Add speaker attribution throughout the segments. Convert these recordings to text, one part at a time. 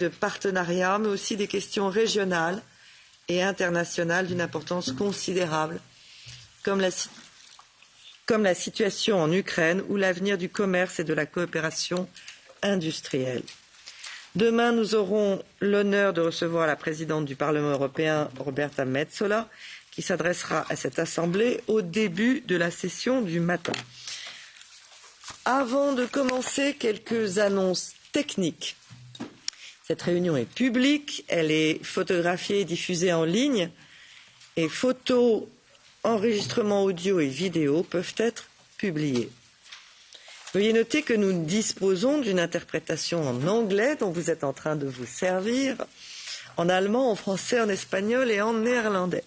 Speaker 1: de partenariat, mais aussi des questions régionales et internationales d'une importance considérable, comme la situation en Ukraine ou l'avenir du commerce et de la coopération industrielle. Demain, nous aurons l'honneur de recevoir la présidente du Parlement européen, Roberta Metsola, qui s'adressera à cette Assemblée au début de la session du matin. Avant de commencer, quelques annonces techniques. Cette réunion est publique, elle est photographiée et diffusée en ligne, et photos, enregistrements audio et vidéo peuvent être publiés. Veuillez noter que nous disposons d'une interprétation en anglais dont vous êtes en train de vous servir, en allemand, en français, en espagnol et en néerlandais.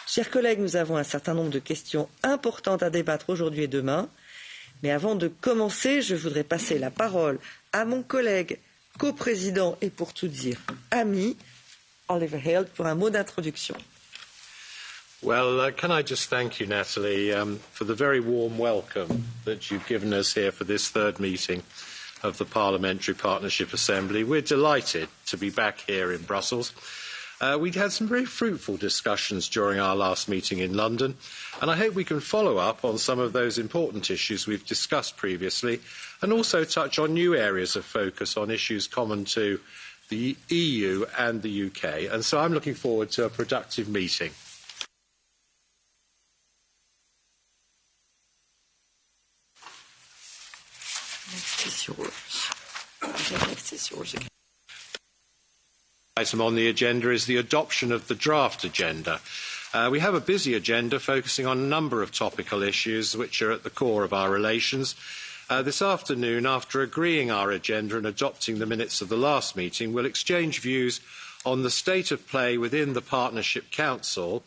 Speaker 1: Chers collègues, nous avons un certain nombre de questions importantes à débattre aujourd'hui et demain. Mais avant de commencer, je voudrais passer la parole à mon collègue, coprésident et pour tout dire, ami, Oliver Hill, pour un mot d'introduction.
Speaker 2: Well, can I just thank you, Natalie, for the very warm welcome that you've given us here for this third meeting of the Parliamentary Partnership Assembly. We're delighted to be back here in Brussels. We'd had some very fruitful discussions during our last meeting in London, and I hope we can follow up on some of those important issues we've discussed previously, and also touch on new areas of focus on issues common to the EU and the UK. And so I'm looking forward to a productive meeting.
Speaker 1: Next is yours. Next is yours again.
Speaker 2: Item on the agenda is the adoption of the draft agenda. We have a busy agenda focusing on a number of topical issues which are at the core of our relations. This afternoon, after agreeing our agenda and adopting the minutes of the last meeting, we'll exchange views on the state of play within the Partnership Council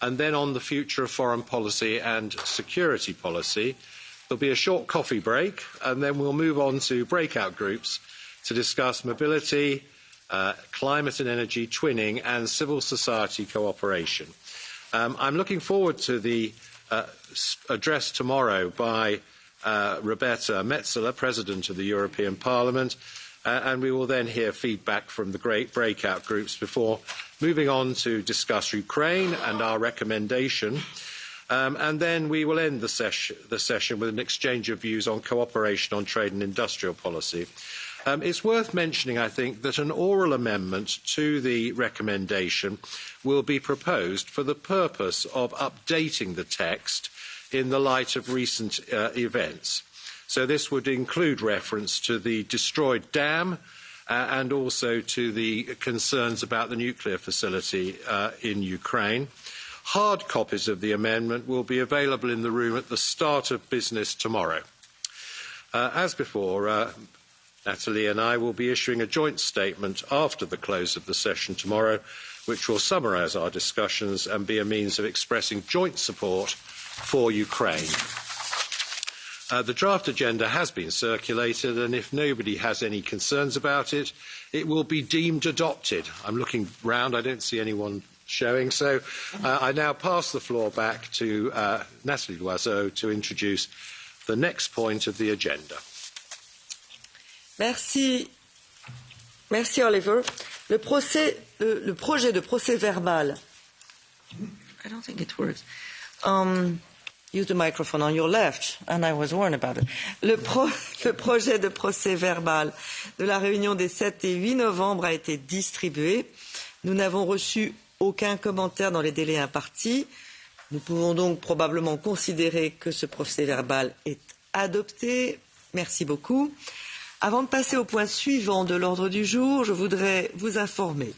Speaker 2: and then on the future of foreign policy and security policy. There'll be a short coffee break and then we'll move on to breakout groups to discuss mobility, climate and energy, twinning and civil society cooperation. I'm looking forward to the address tomorrow by Roberta Metsola, President of the European Parliament, and we will then hear feedback from the great breakout groups before moving on to discuss Ukraine and our recommendation. And then we will end the session with an exchange of views on cooperation on trade and industrial policy. It's worth mentioning, I think, that an oral amendment to the recommendation will be proposed for the purpose of updating the text in the light of recent events. So this would include reference to the destroyed dam and also to the concerns about the nuclear facility in Ukraine. Hard copies of the amendment will be available in the room at the start of business tomorrow. As before, Natalie and I will be issuing a joint statement after the close of the session tomorrow, which will summarise our discussions and be a means of expressing joint support for Ukraine. The draft agenda has been circulated, and if nobody has any concerns about it, it will be deemed adopted. I'm looking round, I don't see anyone showing, so I now pass the floor back to Nathalie Loiseau to introduce the next point of the agenda.
Speaker 1: Merci. Merci, Oliver. Le projet de procès verbal. I don't think it works. Use the microphone on your left, and I was warned about it. Le projet de procès verbal de la réunion des 7 et 8 novembre a été distribué. Nous n'avons reçu aucun commentaire dans les délais impartis. Nous pouvons donc probablement considérer que ce procès verbal est adopté. Merci beaucoup. Avant de passer au point suivant de l'ordre du jour, je voudrais vous informer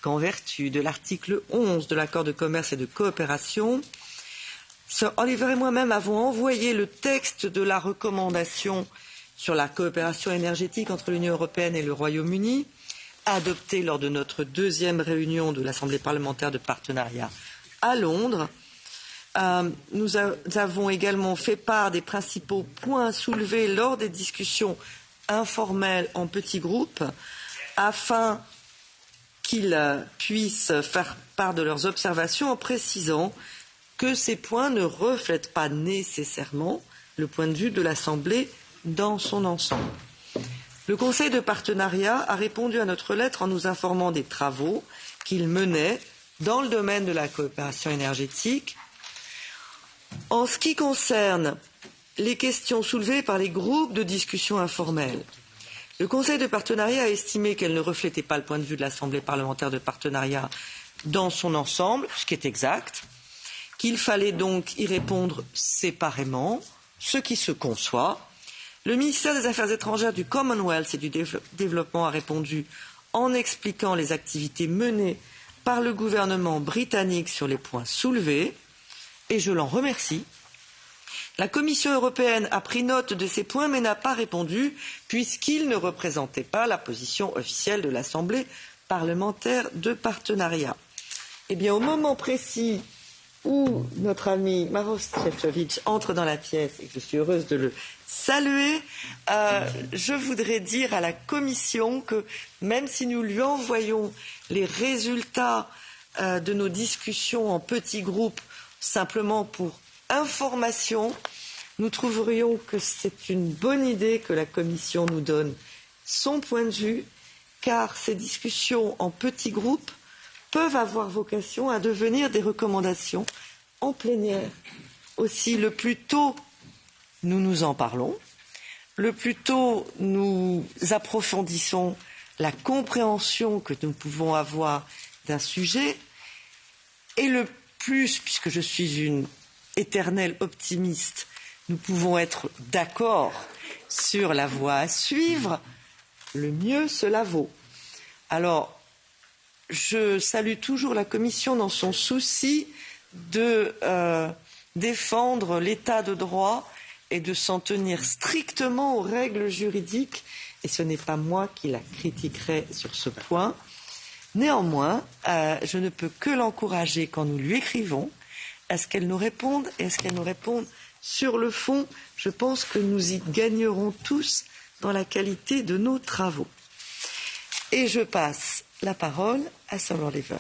Speaker 1: qu'en vertu de l'article 11 de l'accord de commerce et de coopération, Sir Oliver et moi-même avons envoyé le texte de la recommandation sur la coopération énergétique entre l'Union européenne et le Royaume-Uni, adopté lors de notre deuxième réunion de l'Assemblée parlementaire de partenariat à Londres. Nous avons également fait part des principaux points soulevés lors des discussions informelles en petits groupes afin qu'ils puissent faire part de leurs observations en précisant que ces points ne reflètent pas nécessairement le point de vue de l'Assemblée dans son ensemble. Le Conseil de partenariat a répondu à notre lettre en nous informant des travaux qu'il menait dans le domaine de la coopération énergétique. En ce qui concerne les questions soulevées par les groupes de discussion informels, le Conseil de partenariat a estimé qu'elles ne reflétaient pas le point de vue de l'Assemblée parlementaire de partenariat dans son ensemble, ce qui est exact, qu'il fallait donc y répondre séparément, ce qui se conçoit. Le ministère des Affaires étrangères du Commonwealth et du Développement a répondu en expliquant les activités menées par le gouvernement britannique sur les points soulevés, et je l'en remercie. La Commission européenne a pris note de ces points mais n'a pas répondu puisqu'ils ne représentaient pas la position officielle de l'Assemblée parlementaire de partenariat. Eh bien, au moment précis où notre ami Maroš Šefčovič entre dans la pièce et que je suis heureuse de le saluer, je voudrais dire à la Commission que même si nous lui envoyons les résultats de nos discussions en petits groupes simplement pour information, nous trouverions que c'est une bonne idée que la Commission nous donne son point de vue, car ces discussions en petits groupes peuvent avoir vocation à devenir des recommandations en plénière. Aussi, le plus tôt nous nous en parlons, le plus tôt nous approfondissons la compréhension que nous pouvons avoir d'un sujet, et le plus, puisque je suis une éternelle optimiste, nous pouvons être d'accord sur la voie à suivre, le mieux cela vaut. Alors, je salue toujours la Commission dans son souci de défendre l'état de droit et de s'en tenir strictement aux règles juridiques, et ce n'est pas moi qui la critiquerai sur ce point. Néanmoins, je ne peux que l'encourager quand nous lui écrivons à ce qu'elle nous réponde et à ce qu'elle nous réponde sur le fond. Je pense que nous y gagnerons tous dans la qualité de nos travaux. Et je passe la parole à Sir Oliver.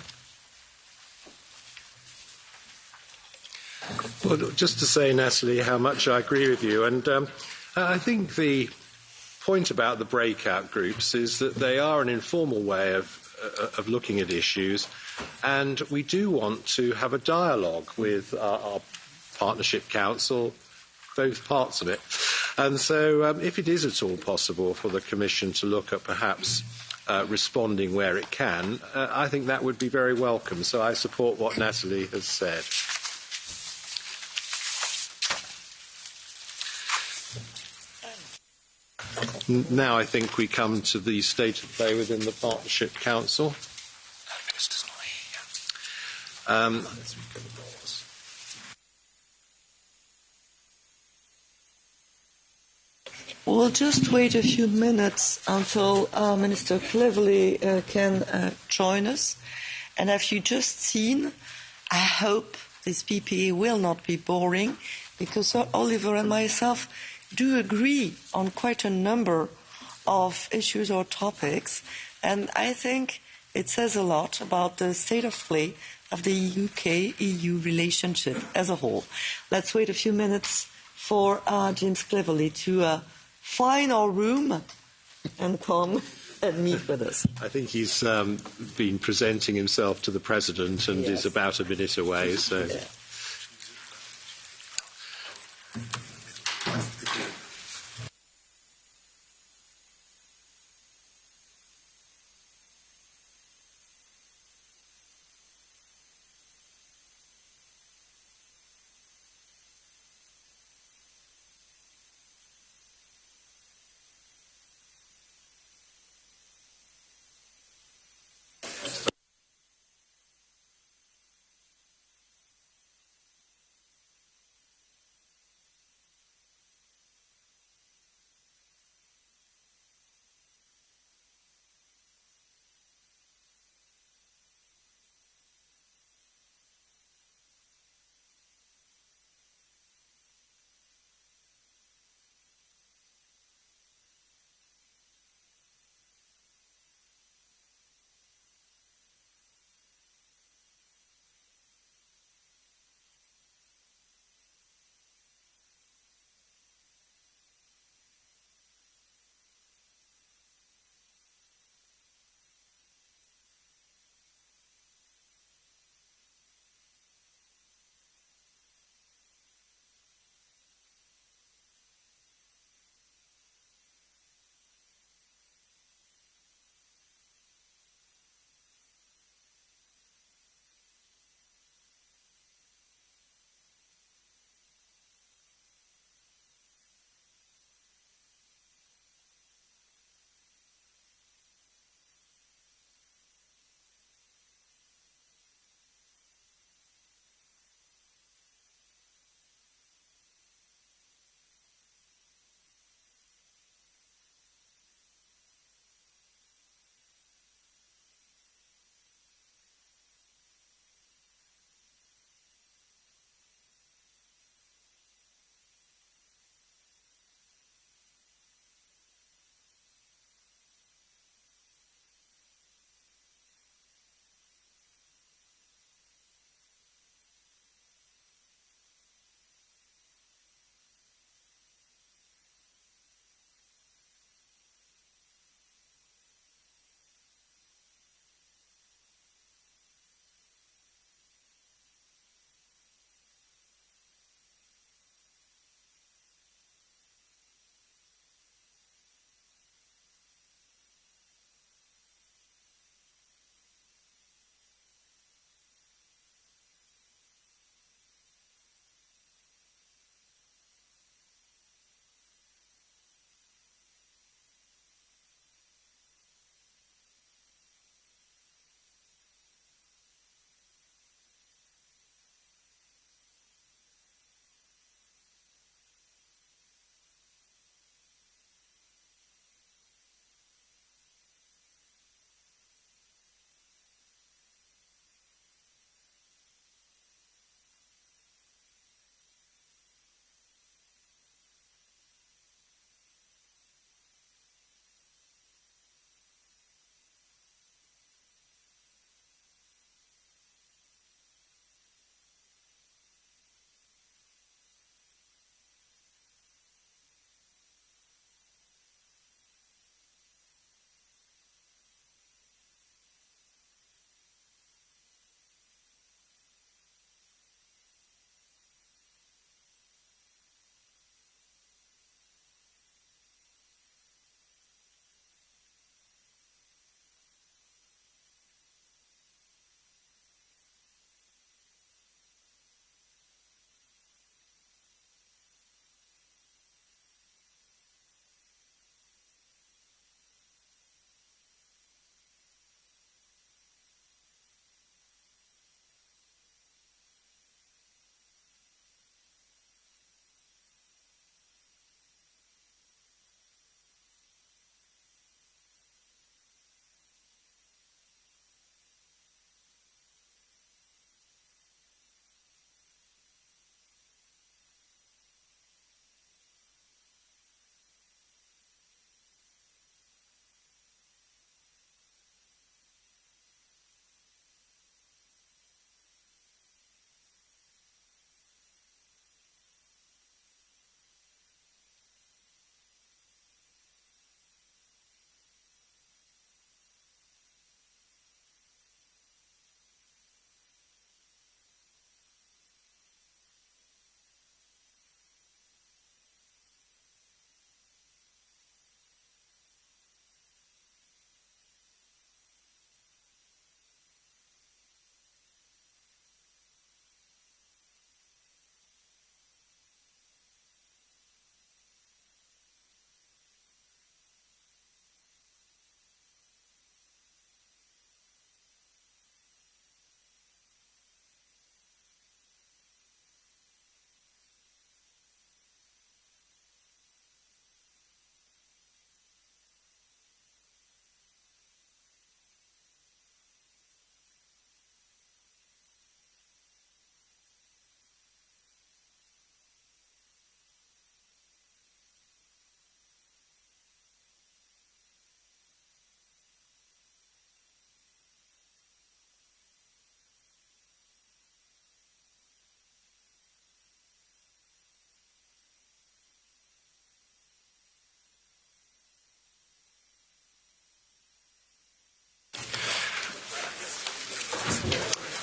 Speaker 2: Well, just to say, Natalie, how much I agree with you. And I think the point about the breakout groups is that they are an informal way of looking at issues, and we do want to have a dialogue with our Partnership Council, both parts of it. And so if it is at all possible for the Commission to look at perhaps responding where it can, I think that would be very welcome. So I support what Natalie has said. Now I think we come to the state of play within the Partnership Council.
Speaker 3: Minister's not here.
Speaker 1: We'll just wait a few minutes until Minister Cleverly can join us. And as you just seen, I hope this PPA will not be boring, because Sir Oliver and myself do agree on quite a number of issues or topics, and I think it says a lot about the state of play of the UK-EU relationship as a whole. Let's wait a few minutes for James Cleverly to find our room and come and meet with us.
Speaker 2: I think he's been presenting himself to the President and is about a minute away. So.
Speaker 1: Yeah.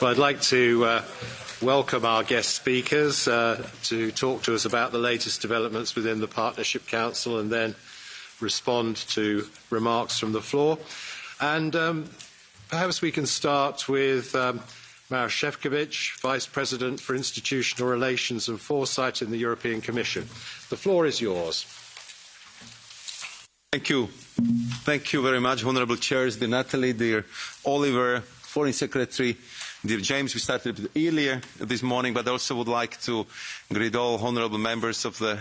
Speaker 2: Well, I'd like to welcome our guest speakers to talk to us about the latest developments within the Partnership Council and then respond to remarks from the floor. And perhaps we can start with Maroš Šefčovič, Vice President for Institutional Relations and Foresight in the European Commission. The floor is yours.
Speaker 4: Thank you. Thank you very much, Honourable Chairs, dear Natalie, dear Oliver, Foreign Secretary, dear James. We started earlier this morning, but I also would like to greet all honourable members of the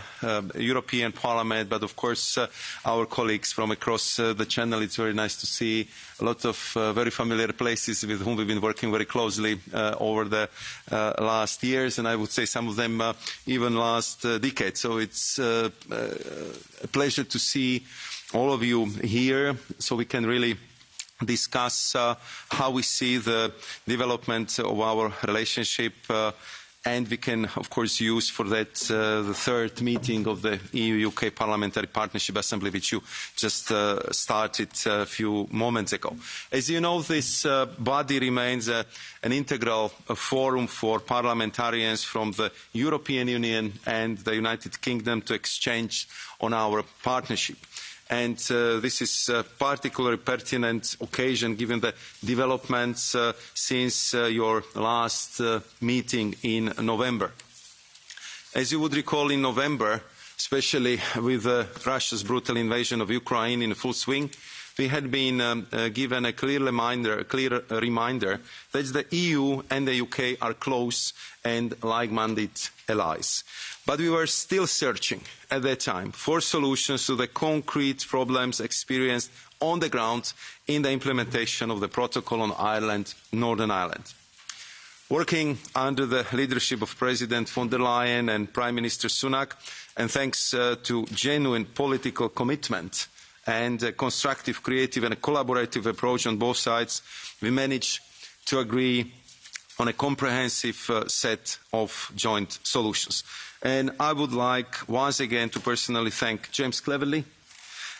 Speaker 4: European Parliament, but of course our colleagues from across the channel. It's very nice to see a lot of very familiar places with whom we've been working very closely over the last years, and I would say some of them even last decade. So it's a pleasure to see all of you here so we can really discuss how we see the development of our relationship and we can, of course, use for that the third meeting of the EU-UK Parliamentary Partnership Assembly, which you just started a few moments ago. As you know, this body remains an integral forum for parliamentarians from the European Union and the United Kingdom to exchange on our partnership. And this is a particularly pertinent occasion given the developments since your last meeting in November. As you would recall, in November, especially with Russia's brutal invasion of Ukraine in full swing, we had been given a clear reminder that the EU and the UK are close and like-minded allies. But we were still searching at that time for solutions to the concrete problems experienced on the ground in the implementation of the protocol on Ireland, Northern Ireland. Working under the leadership of President von der Leyen and Prime Minister Sunak, and thanks to genuine political commitment and a constructive, creative and a collaborative approach on both sides, we managed to agree on a comprehensive set of joint solutions. And I would like once again to personally thank James Cleverly,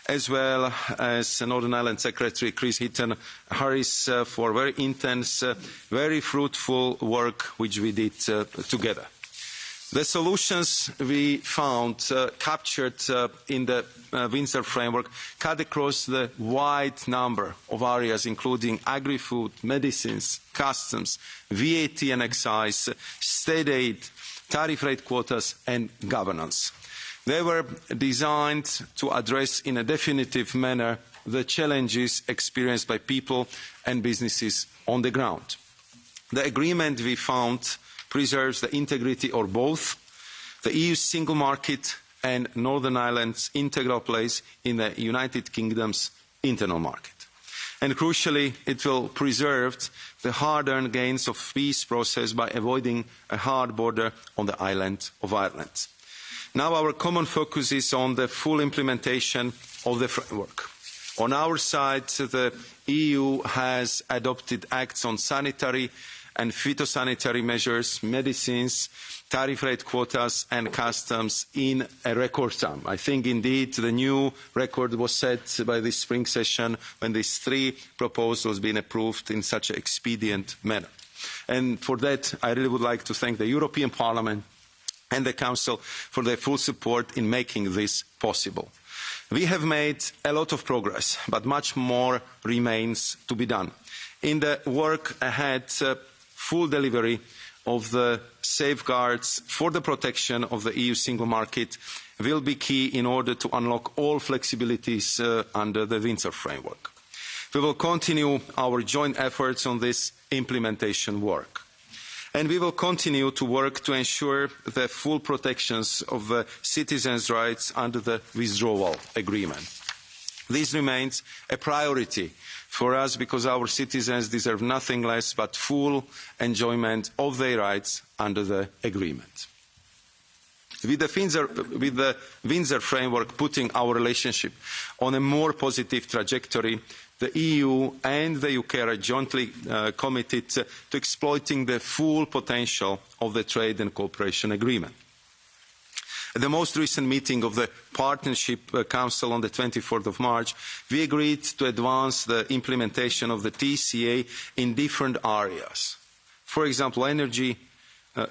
Speaker 4: as well as Northern Ireland Secretary Chris Heaton-Harris for very intense, very fruitful work which we did together. The solutions we found captured in the Windsor framework cut across the wide number of areas, including agri-food, medicines, customs, VAT and excise, state aid, tariff rate quotas and governance. They were designed to address in a definitive manner the challenges experienced by people and businesses on the ground. The agreement we found preserves the integrity of both the EU's single market and Northern Ireland's integral place in the United Kingdom's internal market. And crucially, it will preserve the hard-earned gains of peace process by avoiding a hard border on the island of Ireland. Now our common focus is on the full implementation of the framework. On our side, the EU has adopted acts on sanitary and phytosanitary measures, medicines, tariff rate quotas and customs in a record time. I think indeed the new record was set by this spring session when these three proposals have been approved in such an expedient manner. And for that, I really would like to thank the European Parliament and the Council for their full support in making this possible. We have made a lot of progress, but much more remains to be done. In the work ahead, full delivery of the safeguards for the protection of the EU single market will be key in order to unlock all flexibilities under the Windsor framework. We will continue our joint efforts on this implementation work. And we will continue to work to ensure the full protections of the citizens' rights under the withdrawal agreement. This remains a priority for us because our citizens deserve nothing less but full enjoyment of their rights under the agreement. With the Windsor framework putting our relationship on a more positive trajectory, the EU and the UK are jointly committed to exploiting the full potential of the Trade and Cooperation Agreement. At the most recent meeting of the Partnership Council on the 24th of March, we agreed to advance the implementation of the TCA in different areas. for example, energy,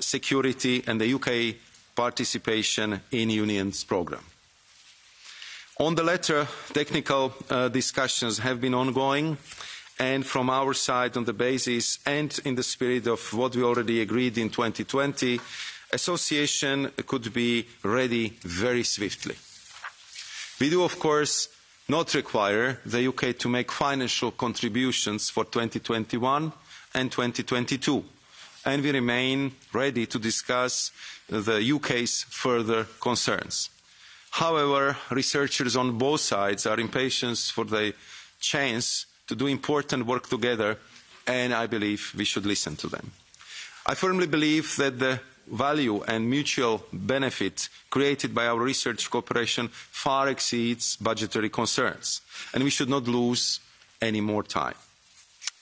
Speaker 4: security and the UK participation in Union's programme. On the latter, technical discussions have been ongoing, and from our side, on the basis and in the spirit of what we already agreed in 2020, association could be ready very swiftly. We do, of course, not require the UK to make financial contributions for 2021 and 2022, and we remain ready to discuss the UK's further concerns. However, researchers on both sides are impatient for the chance to do important work together, and I believe we should listen to them. I firmly believe that the value and mutual benefit created by our research cooperation far exceeds budgetary concerns, and we should not lose any more time.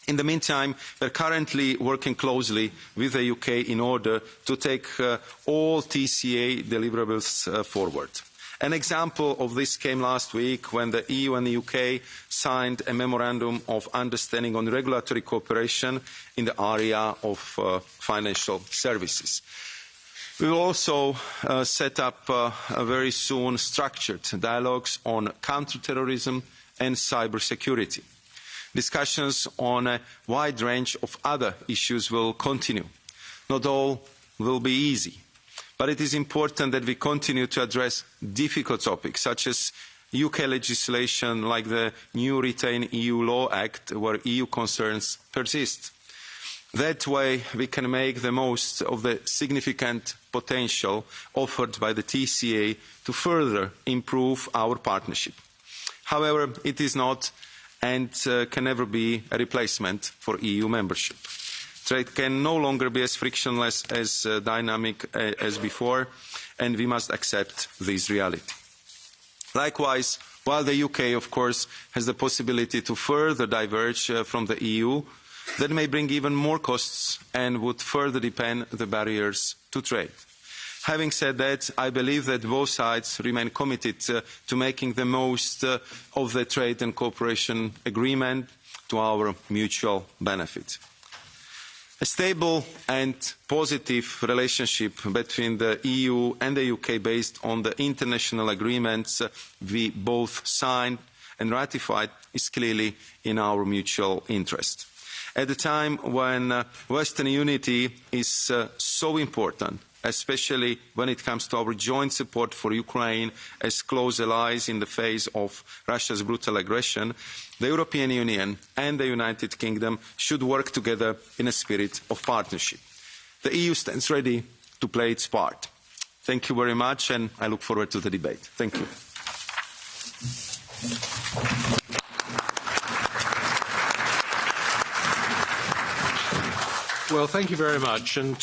Speaker 4: In the meantime, we are currently working closely with the UK in order to take all TCA deliverables forward. An example of this came last week when the EU and the UK signed a memorandum of understanding on regulatory cooperation in the area of financial services. We will also set up very soon structured dialogues on counter-terrorism and cybersecurity. Discussions on a wide range of other issues will continue. Not all will be easy, but it is important that we continue to address difficult topics such as UK legislation like the new Retain EU Law Act, where EU concerns persist. That way we can make the most of the significant potential offered by the TCA to further improve our partnership. However, it is not and can never be a replacement for EU membership. Trade can no longer be as frictionless, as dynamic as before, and we must accept this reality. Likewise, while the UK, of course, has the possibility to further diverge from the EU, that may bring even more costs and would further deepen the barriers to trade. Having said that, I believe that both sides remain committed to making the most of the trade and cooperation agreement to our mutual benefit. A stable and positive relationship between the EU and the UK based on the international agreements we both signed and ratified is clearly in our mutual interest. At a time when Western unity is so important, especially when it comes to our joint support for Ukraine as close allies in the face of Russia's brutal aggression, the European Union and the United Kingdom should work together in a spirit of partnership. The EU stands ready to play its part. Thank you very much, and I look forward to the debate. Thank you.
Speaker 2: Well, thank you very much, and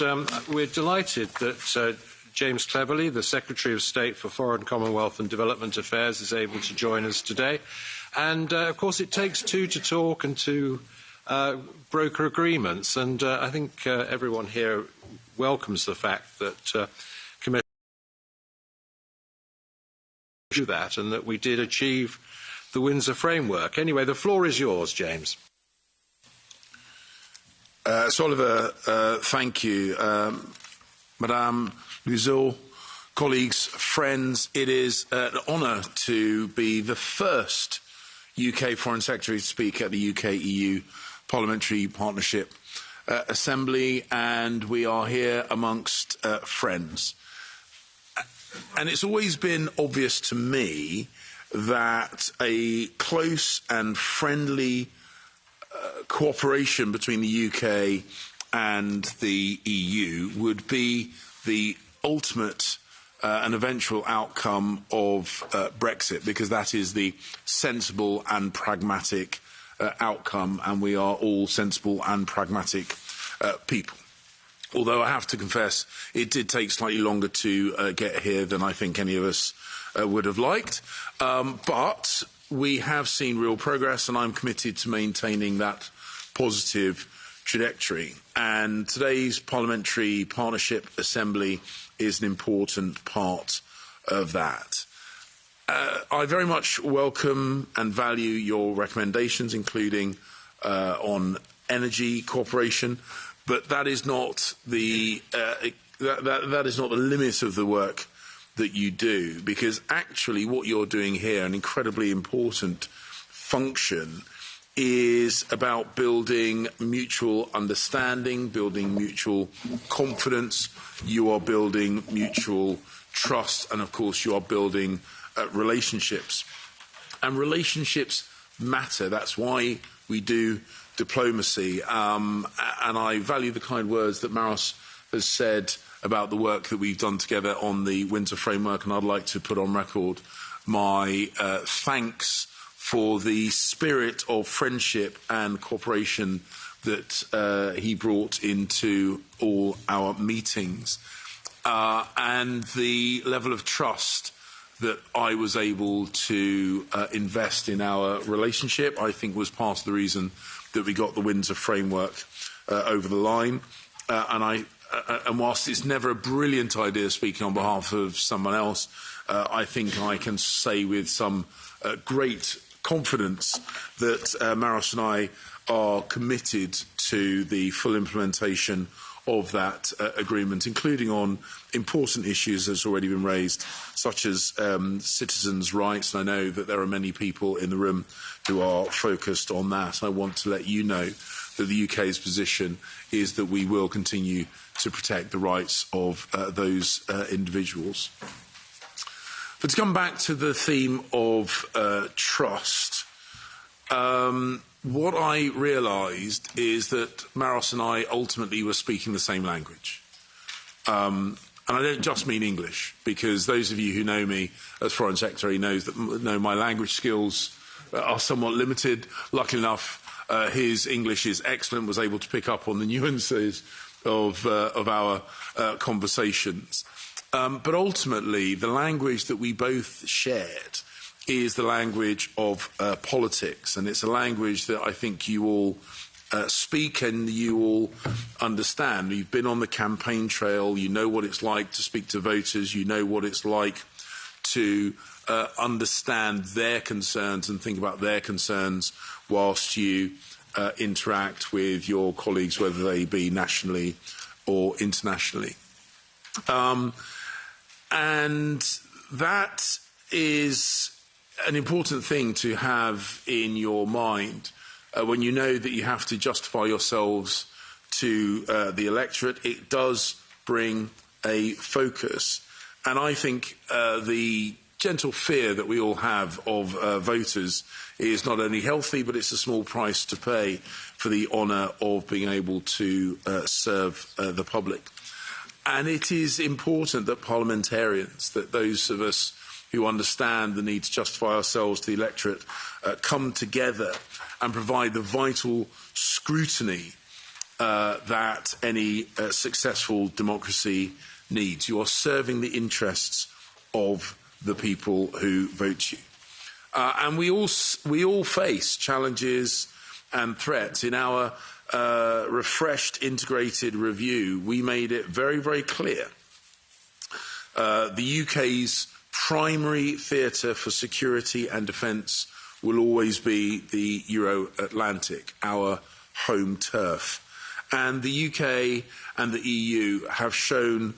Speaker 2: we're delighted that James Cleverly, the Secretary of State for Foreign, Commonwealth and Development Affairs, is able to join us today. And, of course, it takes two to talk and to broker agreements, and I think everyone here welcomes the fact that Commission do that and that we did achieve the Windsor Framework. Anyway, the floor is yours, James.
Speaker 5: So Oliver, thank you. Madame Loiseau, colleagues, friends, it is an honour to be the first UK Foreign Secretary to speak at the UK-EU Parliamentary Partnership Assembly, and we are here amongst friends. And it's always been obvious to me that a close and friendly cooperation between the UK and the EU would be the ultimate and eventual outcome of Brexit, because that is the sensible and pragmatic outcome, and we are all sensible and pragmatic people. Although I have to confess, it did take slightly longer to get here than I think any of us would have liked. But we have seen real progress, and I'm committed to maintaining that positive trajectory. And today's Parliamentary Partnership Assembly is an important part of that. I very much welcome and value your recommendations, including on energy cooperation. but that is not the that is not the limit of the work that you do, because actually what you're doing here, an incredibly important function, is about building mutual understanding, building mutual confidence. You are building mutual trust, and of course you are building relationships. And relationships matter. That's why we do diplomacy. And I value the kind words that Maros has said about the work that we've done together on the Windsor Framework, and I'd like to put on record my thanks for the spirit of friendship and cooperation that he brought into all our meetings, and the level of trust that I was able to invest in our relationship, I think was part of the reason that we got the Windsor Framework over the line. And whilst it's never a brilliant idea speaking on behalf of someone else, I think I can say with some great confidence that Maros and I are committed to the full implementation of that agreement, including on important issues that has already been raised, such as citizens' rights. And I know that there are many people in the room who are focused on that. I want to let you know that the UK's position is that we will continue to protect the rights of those individuals. But to come back to the theme of trust, what I realised is that Maros and I ultimately were speaking the same language. And I don't just mean English, because those of you who know me as Foreign Secretary know my language skills are somewhat limited. Luckily enough, his English is excellent, was able to pick up on the nuances of our conversations. But ultimately, the language that we both shared is the language of politics, and it's a language that I think you all speak and you all understand. You've been on the campaign trail, you know what it's like to speak to voters, you know what it's like to understand their concerns and think about their concerns whilst you interact with your colleagues, whether they be nationally or internationally. And that is an important thing to have in your mind when you know that you have to justify yourselves to the electorate. It does bring a focus. And I think the gentle fear that we all have of voters is not only healthy, but it's a small price to pay for the honour of being able to serve the public. And it is important that parliamentarians, that those of us who understand the need to justify ourselves to the electorate, come together and provide the vital scrutiny that any successful democracy needs. You are serving the interests of the people who vote you. And we all face challenges and threats. In our refreshed integrated review, we made it very, very clear the UK's primary theatre for security and defence will always be the Euro-Atlantic, our home turf. And the UK and the EU have shown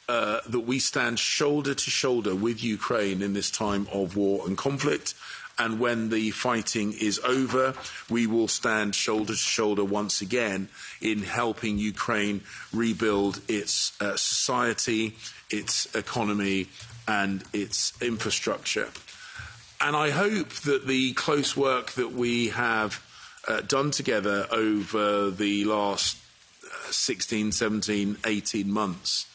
Speaker 5: that we stand shoulder to shoulder with Ukraine in this time of war and conflict. And when the fighting is over, we will stand shoulder to shoulder once again in helping Ukraine rebuild its society, its economy and its infrastructure. And I hope that the close work that we have done together over the last 16, 17, 18 months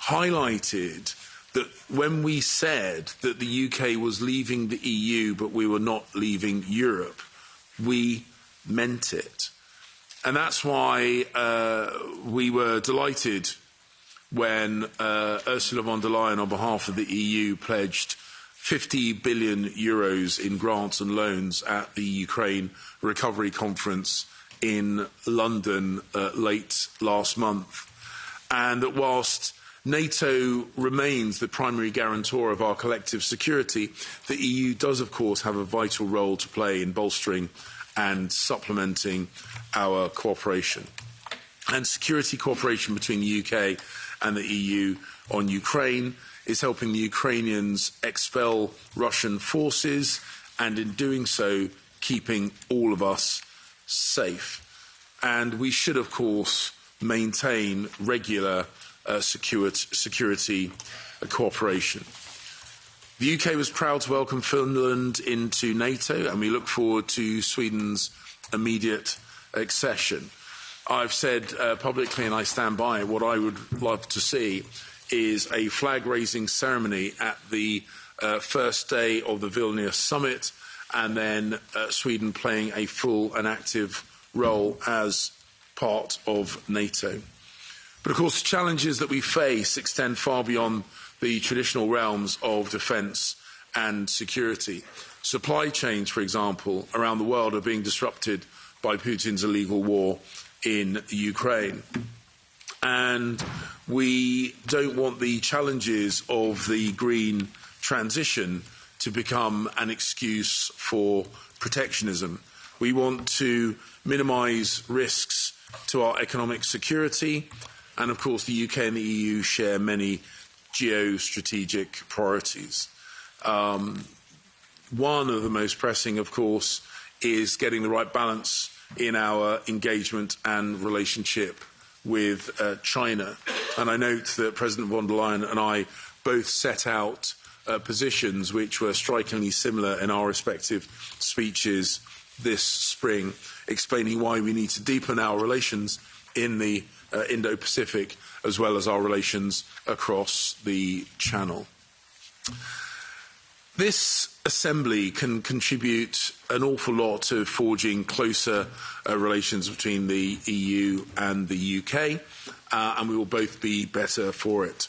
Speaker 5: highlighted that when we said that the UK was leaving the EU but we were not leaving Europe, we meant it. And that's why we were delighted when Ursula von der Leyen, on behalf of the EU, pledged 50 billion euros in grants and loans at the Ukraine Recovery Conference in London late last month. And that whilst NATO remains the primary guarantor of our collective security, the EU does, of course, have a vital role to play in bolstering and supplementing our cooperation. And security cooperation between the UK and the EU on Ukraine is helping the Ukrainians expel Russian forces and in doing so keeping all of us safe. And we should, of course, maintain regular security cooperation. The UK was proud to welcome Finland into NATO, and we look forward to Sweden's immediate accession. I've said publicly, and I stand by it, what I would love to see is a flag-raising ceremony at the first day of the Vilnius summit, and then Sweden playing a full and active role as part of NATO. But of course, the challenges that we face extend far beyond the traditional realms of defence and security. Supply chains, for example, around the world are being disrupted by Putin's illegal war in Ukraine. And we don't want the challenges of the green transition to become an excuse for protectionism. We want to minimise risks to our economic security, and of course the UK and the EU share many geostrategic priorities. One of the most pressing, of course, is getting the right balance in our engagement and relationship with China. And I note that President von der Leyen and I both set out positions which were strikingly similar in our respective speeches this spring, explaining why we need to deepen our relations in the Indo-Pacific as well as our relations across the Channel. This Assembly can contribute an awful lot to forging closer relations between the EU and the UK, and we will both be better for it.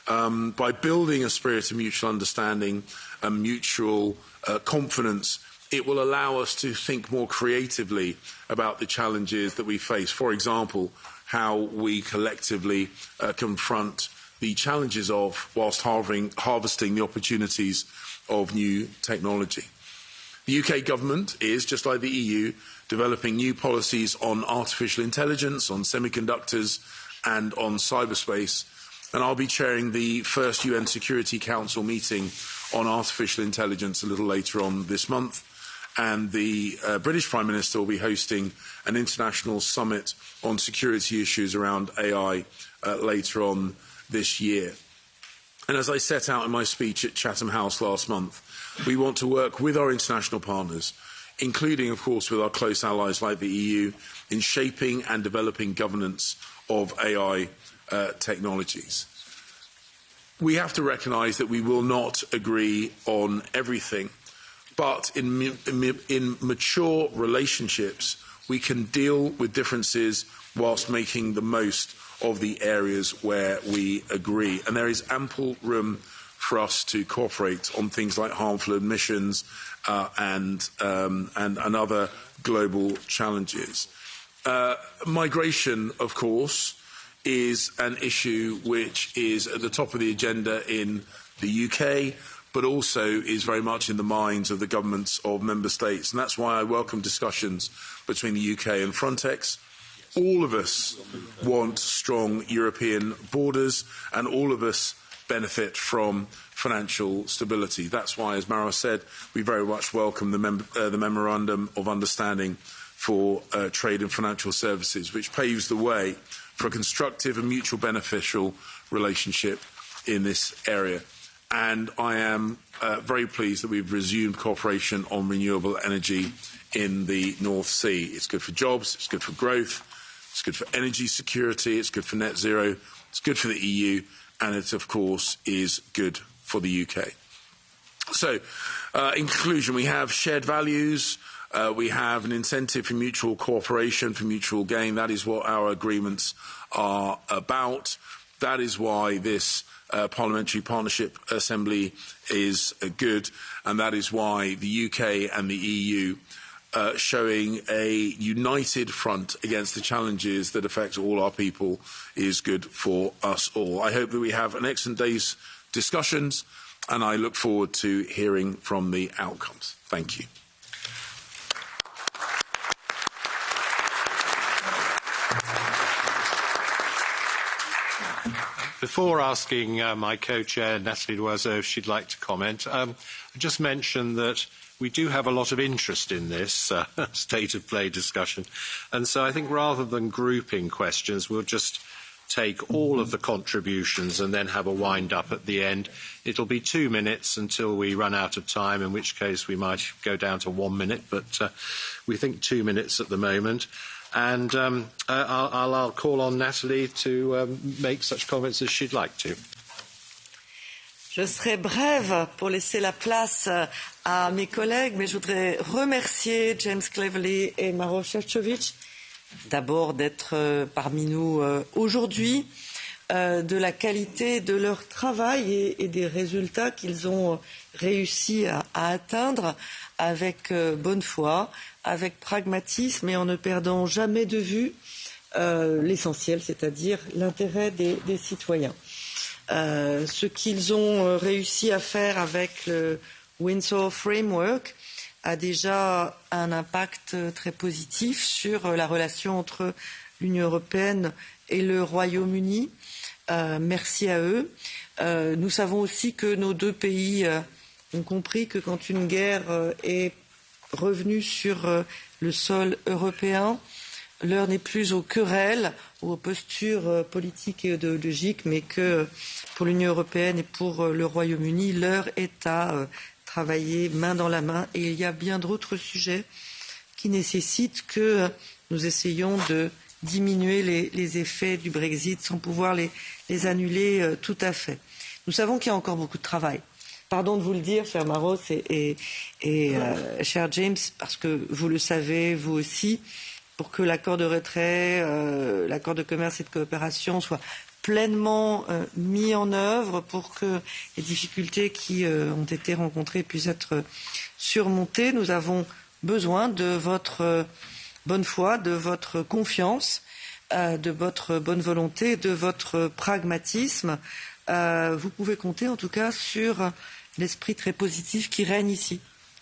Speaker 5: By building a spirit of mutual understanding and mutual confidence, it will allow us to think more creatively about the challenges that we face. For example, how we collectively confront the challenges of whilst harvesting the opportunities of new technology. The UK government is, just like the EU, developing new policies on artificial intelligence, on semiconductors and on cyberspace, and I'll be chairing the first UN Security Council meeting on artificial intelligence a little later on this month, and the British Prime Minister will be hosting an international summit on security issues around AI later on this year. And as I set out in my speech at Chatham House last month, we want to work with our international partners, including, of course, with our close allies like the EU, in shaping and developing governance of AI technologies. We have to recognise that we will not agree on everything, but in mature relationships, we can deal with differences whilst making the most of the areas where we agree. And there is ample room for us to cooperate on things like harmful emissions and other global challenges. Migration, of course, is an issue which is at the top of the agenda in the UK, but also is very much in the minds of the governments of member states. And that's why I welcome discussions between the UK and Frontex. All of us want strong European borders, and all of us benefit from financial stability. That's why, as Mara said, we very much welcome the Memorandum of Understanding for Trade and Financial Services, which paves the way for a constructive and mutual beneficial relationship in this area. And I am very pleased that we've resumed cooperation on renewable energy in the North Sea. It's good for jobs, it's good for growth, it's good for energy security, it's good for net zero, it's good for the EU, and it, of course, is good for the UK. So, in conclusion, we have shared values, we have an incentive for mutual cooperation, for mutual gain. That is what our agreements are about. That is why this Parliamentary Partnership Assembly is good, and that is why the UK and the EU showing a united front against the challenges that affect all our people is good for us all. I hope that we have an excellent day's discussions, and I look forward to hearing from the outcomes. Thank you.
Speaker 2: Before asking my co-chair, Nathalie Loiseau, if she'd like to comment, I just mention that we do have a lot of interest in this state of play discussion. And so I think rather than grouping questions, we'll just take all of the contributions and then have a wind up at the end. It'll be 2 minutes until we run out of time, in which case we might go down to 1 minute, but we think 2 minutes at the moment. And I'll call on Nathalie to make such comments as she'd like to.
Speaker 1: Je serai brève pour laisser la place à mes collègues, mais je voudrais remercier James Cleverly et Maroš Šefčovič d'abord d'être parmi nous aujourd'hui, de la qualité de leur travail et des résultats qu'ils ont réussi à atteindre avec bonne foi, avec pragmatisme et en ne perdant jamais de vue l'essentiel, c'est-à-dire l'intérêt des citoyens. Ce qu'ils ont réussi à faire avec le Windsor Framework a déjà un impact très positif sur la relation entre l'Union européenne et le Royaume-Uni. Merci à eux. Nous savons aussi que nos deux pays ont compris que quand une guerre est revenue sur le sol européen, l'heure n'est plus aux querelles ou aux postures politiques et idéologiques, mais que pour l'Union européenne et pour le Royaume-Uni, l'heure est à travailler main dans la main. Et il y a bien d'autres sujets qui nécessitent que nous essayions de diminuer les effets du Brexit sans pouvoir les annuler tout à fait. Nous savons qu'il y a encore beaucoup de travail. Pardon de vous le dire, cher Maroš et cher James, parce que vous le savez, vous aussi, pour que l'accord de retrait, l'accord de commerce et de coopération soit pleinement mis en œuvre, pour que les difficultés qui ont été rencontrées puissent être surmontées. Nous avons besoin de votre bonne foi, de votre confiance, de votre bonne volonté, de votre pragmatisme. Vous pouvez compter en tout cas sur l'esprit très positif qui règne ici,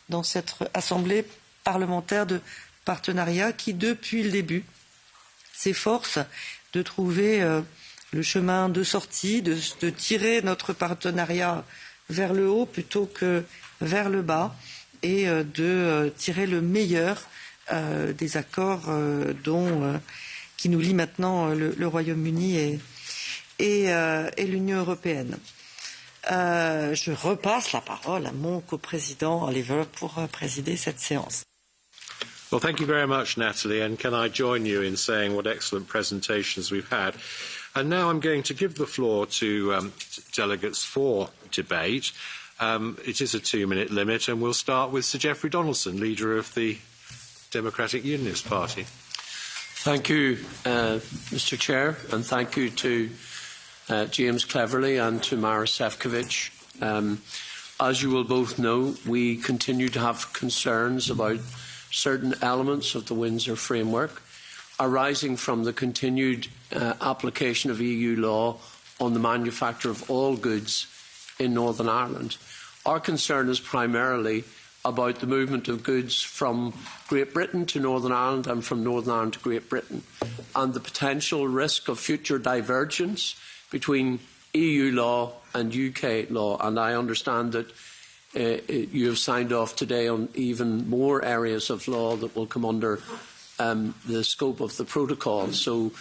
Speaker 1: dans cette assemblée parlementaire de partenariat qui, depuis le début, s'efforce de trouver le chemin de sortie, de tirer notre partenariat vers le haut plutôt que vers le bas et de tirer le meilleur des accords qui nous lient maintenant le Royaume-Uni et l'Union européenne. Je repasse la parole à mon coprésident Oliver pour présider cette séance.
Speaker 2: Well, thank you very much, Nathalie, and can I join you in saying what excellent presentations we've had. And now I'm going to give the floor to delegates for debate. It is a 2-minute limit, and we'll start with Sir Geoffrey Donaldson, leader of the Democratic Unionist Party.
Speaker 6: Thank you, Mr. Chair, and thank you to James Cleverly and to Maroš Šefčovič. As you will both know, we continue to have concerns about certain elements of the Windsor Framework arising from the continued application of EU law on the manufacture of all goods in Northern Ireland. Our concern is primarily about the movement of goods from Great Britain to Northern Ireland and from Northern Ireland to Great Britain, and the potential risk of future divergence between EU law and UK law. And I understand that you have signed off today on even more areas of law that will come under the scope of the protocol. So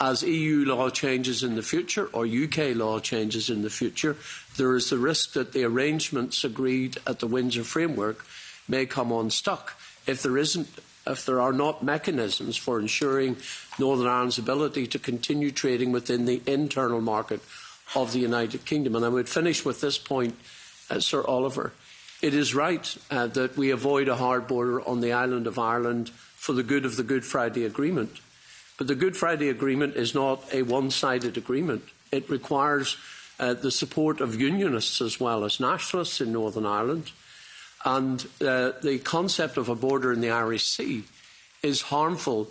Speaker 6: as EU law changes in the future, or UK law changes in the future, there is the risk that the arrangements agreed at the Windsor Framework may come unstuck if there are not mechanisms for ensuring Northern Ireland's ability to continue trading within the internal market of the United Kingdom. And I would finish with this point, Sir Oliver. It is right that we avoid a hard border on the island of Ireland for the good of the Good Friday Agreement. But the Good Friday Agreement is not a one-sided agreement. It requires the support of unionists as well as nationalists in Northern Ireland. And the concept of a border in the Irish Sea is harmful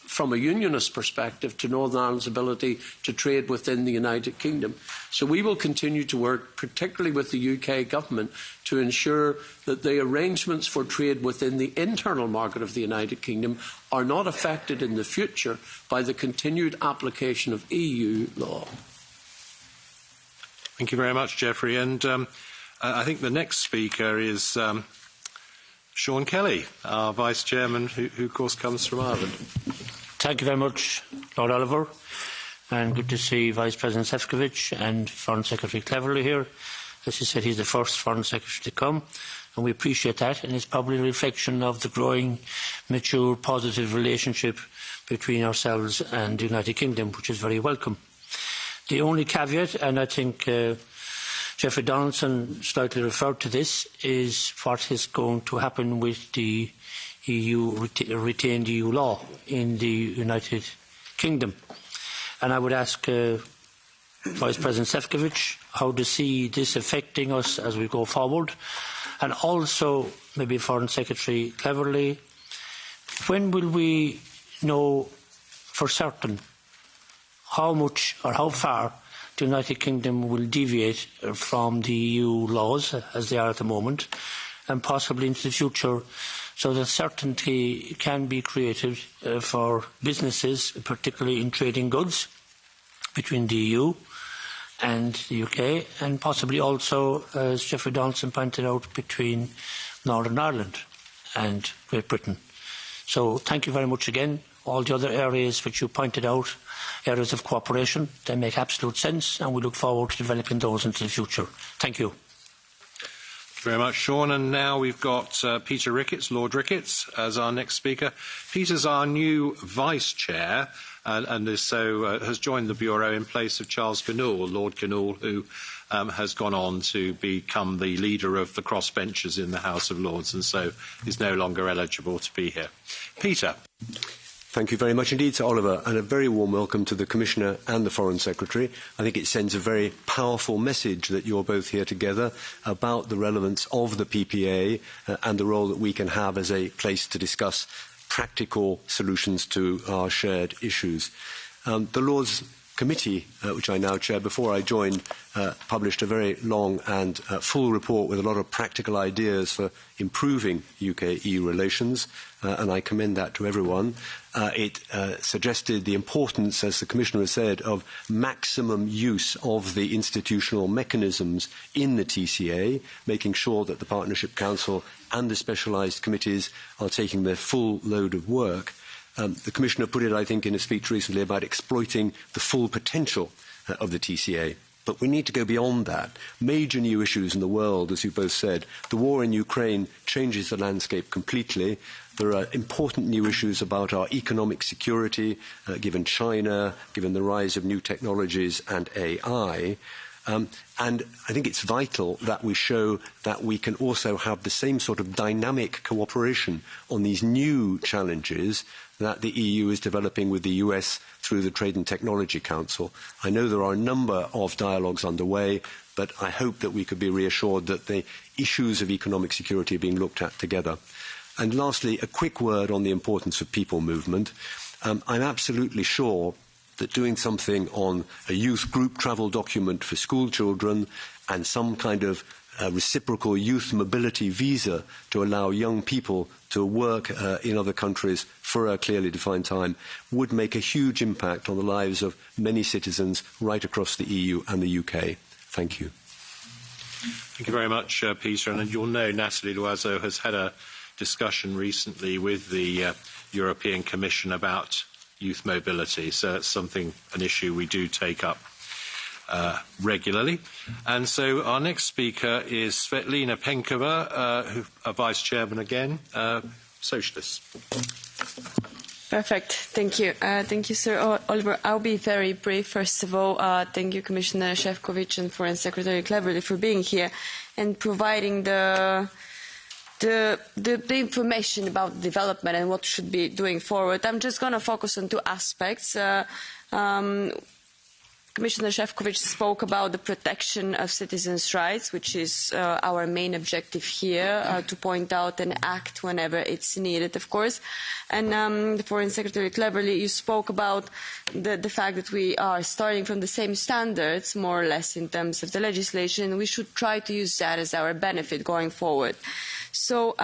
Speaker 6: from a unionist perspective to Northern Ireland's ability to trade within the United Kingdom. So we will continue to work, particularly with the UK government, to ensure that the arrangements for trade within the internal market of the United Kingdom are not affected in the future by the continued application of EU law.
Speaker 2: Thank you very much, Geoffrey. And I think the next speaker is Sean Kelly, our Vice Chairman, who of course comes from Ireland.
Speaker 7: Thank you very much, Lord Oliver, and good to see Vice President Šefčovič and Foreign Secretary Cleverly here. As you said, he's the first Foreign Secretary to come, and we appreciate that, and it's probably a reflection of the growing, mature, positive relationship between ourselves and the United Kingdom, which is very welcome. The only caveat, and I think Jeffrey Donaldson slightly referred to this, is what is going to happen with the retained EU law in the United Kingdom. And I would ask Vice President Šefčovič how to see this affecting us as we go forward, and also maybe Foreign Secretary Cleverly, when will we know for certain how much or how far the United Kingdom will deviate from the EU laws as they are at the moment, and possibly into the future, so that certainty can be created for businesses, particularly in trading goods between the EU and the UK, and possibly also, as Jeffrey Donaldson pointed out, between Northern Ireland and Great Britain. So thank you very much again. All the other areas which you pointed out, areas of cooperation, they make absolute sense, and we look forward to developing those into the future. Thank you.
Speaker 2: Thank you very much, Sean. And now we've got Peter Ricketts, Lord Ricketts, as our next speaker. Peter's our new Vice Chair, and is so has joined the Bureau in place of Charles Kinnoul, Lord Kinnoul, who has gone on to become the leader of the crossbenchers in the House of Lords, and so is no longer eligible to be here. Peter.
Speaker 8: Thank you very much indeed, Sir Oliver, and a very warm welcome to the Commissioner and the Foreign Secretary. I think it sends a very powerful message that you're both here together about the relevance of the PPA and the role that we can have as a place to discuss practical solutions to our shared issues. The Lords Committee, which I now chair, before I joined, published a very long and full report with a lot of practical ideas for improving UK-EU relations, and I commend that to everyone. It suggested the importance, as the Commissioner has said, of maximum use of the institutional mechanisms in the TCA, making sure that the Partnership Council and the specialised committees are taking their full load of work. The Commissioner put it, I think, in a speech recently about exploiting the full potential of the TCA. But we need to go beyond that. Major new issues in the world, as you both said. The war in Ukraine changes the landscape completely. There are important new issues about our economic security, given China, given the rise of new technologies and AI. And I think it's vital that we show that we can also have the same sort of dynamic cooperation on these new challenges that the EU is developing with the US through the Trade and Technology Council. I know there are a number of dialogues underway, but I hope that we could be reassured that the issues of economic security are being looked at together. And lastly, a quick word on the importance of people movement. I'm absolutely sure that doing something on a youth group travel document for school children and some kind of reciprocal youth mobility visa to allow young people to work in other countries for a clearly defined time would make a huge impact on the lives of many citizens right across the EU and the UK. Thank you.
Speaker 2: Thank you very much, Peter. And you'll know Nathalie Loiseau has had a discussion recently with the European Commission about youth mobility, so it's an issue we do take up regularly. And so our next speaker is Svetlina Penkova, a Vice Chairman again, Socialists.
Speaker 9: Perfect. Thank you. Thank you, Sir Oliver. I'll be very brief. First of all, thank you, Commissioner Šefčovič and Foreign Secretary Cleverly, for being here and providing the information about development and what should be doing forward. I'm just going to focus on two aspects. Commissioner Šefčovič spoke about the protection of citizens' rights, which is our main objective here, to point out and act whenever it's needed, of course. And the Foreign Secretary Cleverly, you spoke about the fact that we are starting from the same standards, more or less, in terms of the legislation. We should try to use that as our benefit going forward. So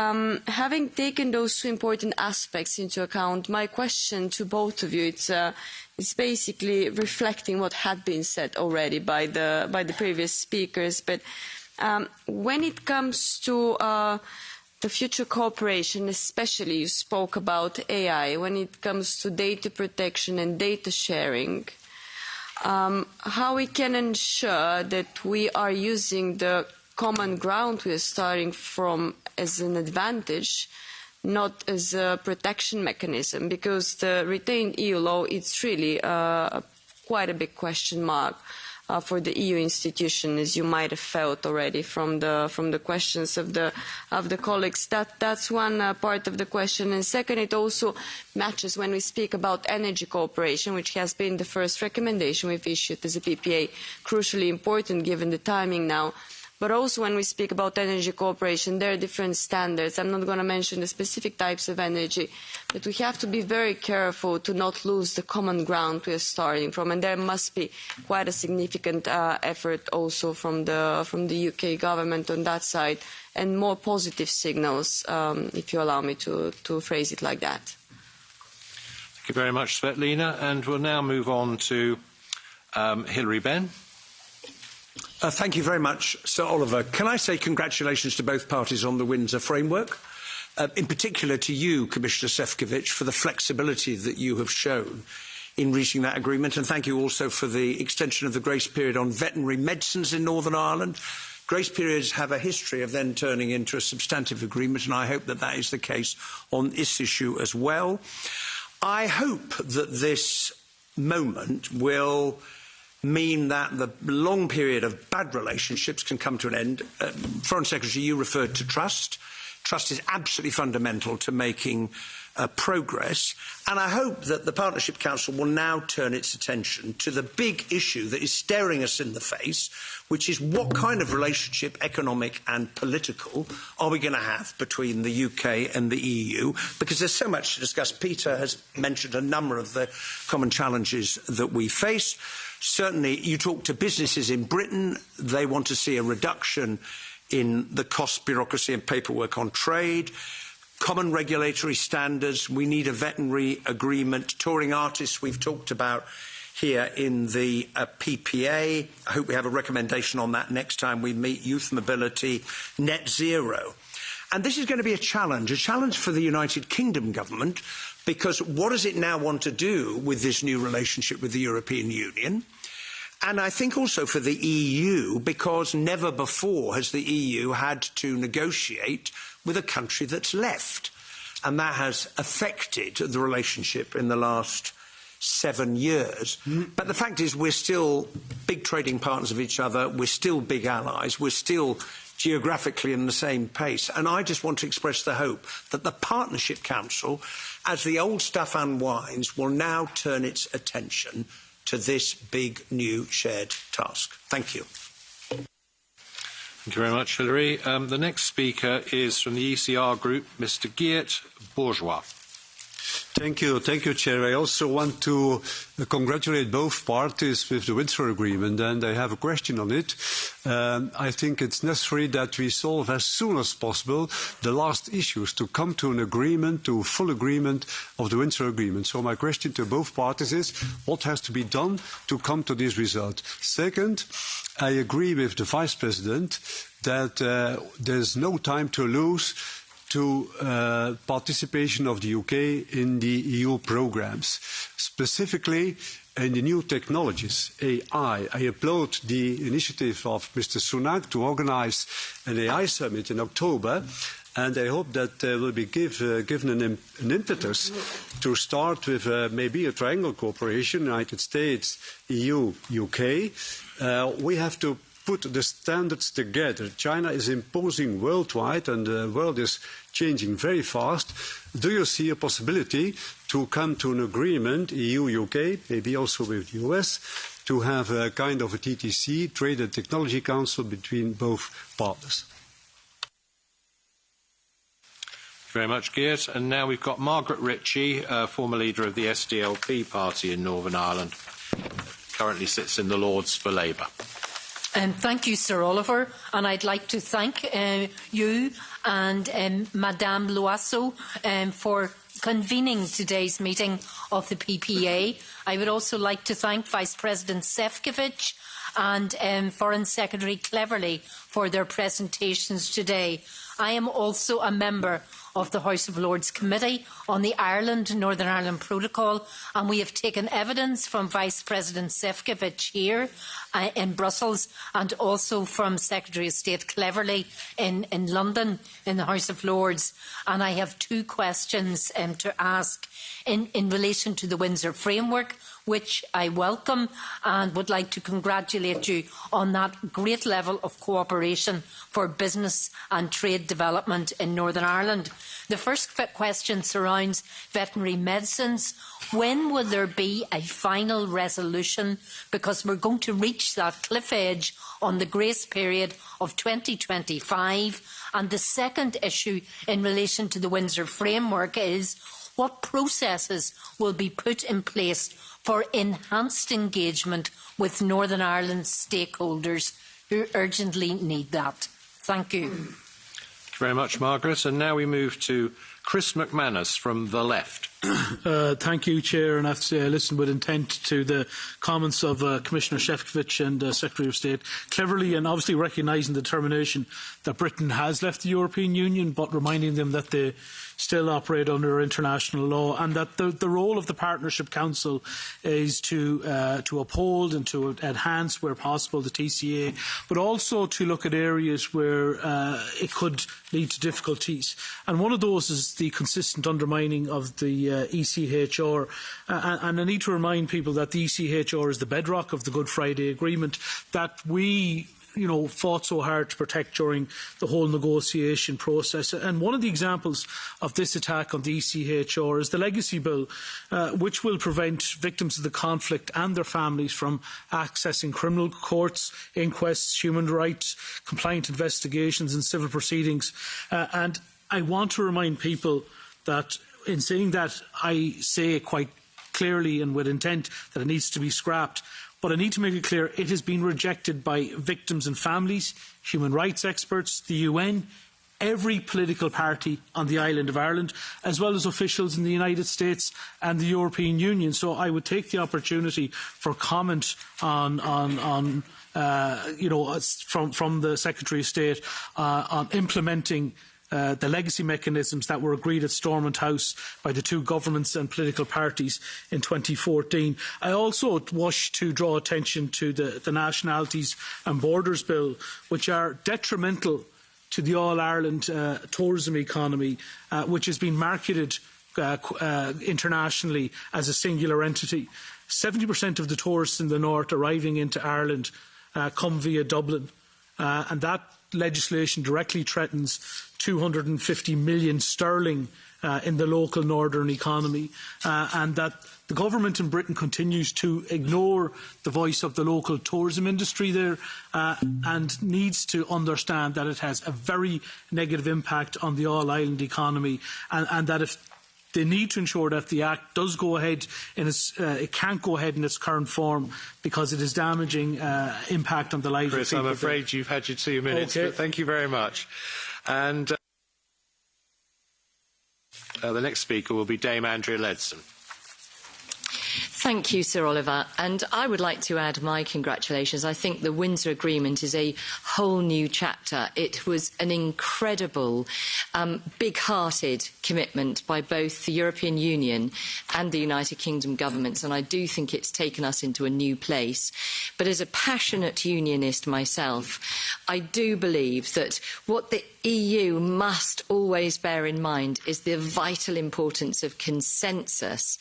Speaker 9: having taken those two important aspects into account, my question to both of you, it's basically reflecting what had been said already by the previous speakers. But when it comes to the future cooperation, especially you spoke about AI, when it comes to data protection and data sharing, how we can ensure that we are using the common ground we are starting from as an advantage, not as a protection mechanism, because the retained EU law, it's really quite a big question mark for the EU institution, as you might have felt already from the questions of the colleagues. That's one part of the question. And second, it also matches when we speak about energy cooperation, which has been the first recommendation we've issued as a PPA, crucially important given the timing now. But also when we speak about energy cooperation, there are different standards. I'm not going to mention the specific types of energy, but we have to be very careful to not lose the common ground we are starting from. And there must be quite a significant effort also from the UK government on that side, and more positive signals, if you allow me to phrase it like that.
Speaker 2: Thank you very much, Svetlina. And we'll now move on to Hilary Benn.
Speaker 10: Thank you very much, Sir Oliver. Can I say congratulations to both parties on the Windsor framework, in particular to you, Commissioner Šefčovič, for the flexibility that you have shown in reaching that agreement, and thank you also for the extension of the grace period on veterinary medicines in Northern Ireland. Grace periods have a history of then turning into a substantive agreement, and I hope that that is the case on this issue as well. I hope that this moment will mean that the long period of bad relationships can come to an end. Foreign Secretary, you referred to trust. Trust is absolutely fundamental to making progress. And I hope that the Partnership Council will now turn its attention to the big issue that is staring us in the face, which is what kind of relationship, economic and political, are we going to have between the UK and the EU? Because there's so much to discuss. Peter has mentioned a number of the common challenges that we face. Certainly, you talk to businesses in Britain, they want to see a reduction in the cost, bureaucracy and paperwork on trade, common regulatory standards, we need a veterinary agreement, touring artists we've talked about here in the PPA. I hope we have a recommendation on that next time we meet, youth mobility, net zero. And this is going to be a challenge for the United Kingdom government, because what does it now want to do with this new relationship with the European Union? And I think also for the EU, because never before has the EU had to negotiate with a country that's left. And that has affected the relationship in the last 7 years. But the fact is we're still big trading partners of each other, we're still big allies, we're still geographically in the same pace. And I just want to express the hope that the Partnership Council, as the old stuff unwinds, will now turn its attention to this big new shared task. Thank you.
Speaker 2: Thank you very much, Hilary. The next speaker is from the ECR group, Mr. Geert Bourgeois.
Speaker 8: Thank you, Chair. I also want to congratulate both parties with the Windsor Agreement, and I have a question on it. I think it's necessary that we solve as soon as possible the last issues to come to an agreement, to full agreement of the Windsor Agreement. So my question to both parties is, what has to be done to come to this result? Second, I agree with the Vice President that there's no time to lose to participation of the UK in the EU programmes, specifically in the new technologies, AI. I applaud the initiative of Mr. Sunak to organise an AI summit in October, and I hope that will be given an impetus to start with maybe a triangle cooperation, United States, EU, UK. We have to put the standards together. China is imposing worldwide, and the world is changing very fast. Do you see a possibility to come to an agreement, EU-UK, maybe also with the US, to have a kind of a TTC, Trade and Technology Council, between both partners?
Speaker 2: Thank you very much, Geert. And now we've got Margaret Ritchie, former leader of the SDLP party in Northern Ireland, currently sits in the Lords for Labour.
Speaker 11: Thank you, Sir Oliver, and I'd like to thank you and Madame Loiseau for convening today's meeting of the PPA. I would also like to thank Vice President Šefčovič and Foreign Secretary Cleverly for their presentations today. I am also a member of the House of Lords Committee on the Northern Ireland Protocol, and we have taken evidence from Vice President Šefčovič here in Brussels and also from Secretary of State Cleverly in London in the House of Lords. And I have two questions to ask in relation to the Windsor Framework, which I welcome and would like to congratulate you on that great level of cooperation for business and trade development in Northern Ireland. The first question surrounds veterinary medicines. When will there be a final resolution? Because we're going to reach that cliff edge on the grace period of 2025. And the second issue in relation to the Windsor Framework is what processes will be put in place for enhanced engagement with Northern Ireland stakeholders who urgently need that. Thank you.
Speaker 2: Thank you very much, Margaret. And now we move to Chris McManus from the Left.
Speaker 12: Thank you, Chair. And I have to say I listened with intent to the comments of Commissioner Šefčovič and Secretary of State Cleverly, and obviously recognising the determination that Britain has left the European Union, but reminding them that they still operate under international law, and that the role of the Partnership Council is to uphold and to enhance, where possible, the TCA, but also to look at areas where it could lead to difficulties. And one of those is the consistent undermining of the ECHR. And I need to remind people that the ECHR is the bedrock of the Good Friday Agreement that we fought so hard to protect during the whole negotiation process. And one of the examples of this attack on the ECHR is the Legacy Bill, which will prevent victims of the conflict and their families from accessing criminal courts, inquests, human rights, compliant investigations and civil proceedings. And I want to remind people that in saying that, I say quite clearly and with intent that it needs to be scrapped. But I need to make it clear it has been rejected by victims and families, human rights experts, the UN, every political party on the island of Ireland, as well as officials in the United States and the European Union. So I would take the opportunity for comment on from the Secretary of State on implementing the legacy mechanisms that were agreed at Stormont House by the two governments and political parties in 2014. I also wish to draw attention to the Nationalities and Borders Bill, which are detrimental to the All-Ireland tourism economy, which has been marketed internationally as a singular entity. 70% of the tourists in the north arriving into Ireland come via Dublin, and that legislation directly threatens 250 million sterling in the local northern economy, and that the government in Britain continues to ignore the voice of the local tourism industry there and needs to understand that it has a very negative impact on the all-island economy, and that if they need to ensure that the Act does go ahead it can't go ahead in its current form because it is damaging impact on the lives of people.
Speaker 2: Chris, I'm afraid you've had your 2 minutes, but thank you very much. And the next speaker will be Dame Andrea Leadsom.
Speaker 13: Thank you, Sir Oliver. And I would like to add my congratulations. I think the Windsor Agreement is a whole new chapter. It was an incredible, big-hearted commitment by both the European Union and the United Kingdom governments, and I do think it's taken us into a new place. But as a passionate unionist myself, I do believe that what the EU must always bear in mind is the vital importance of consensus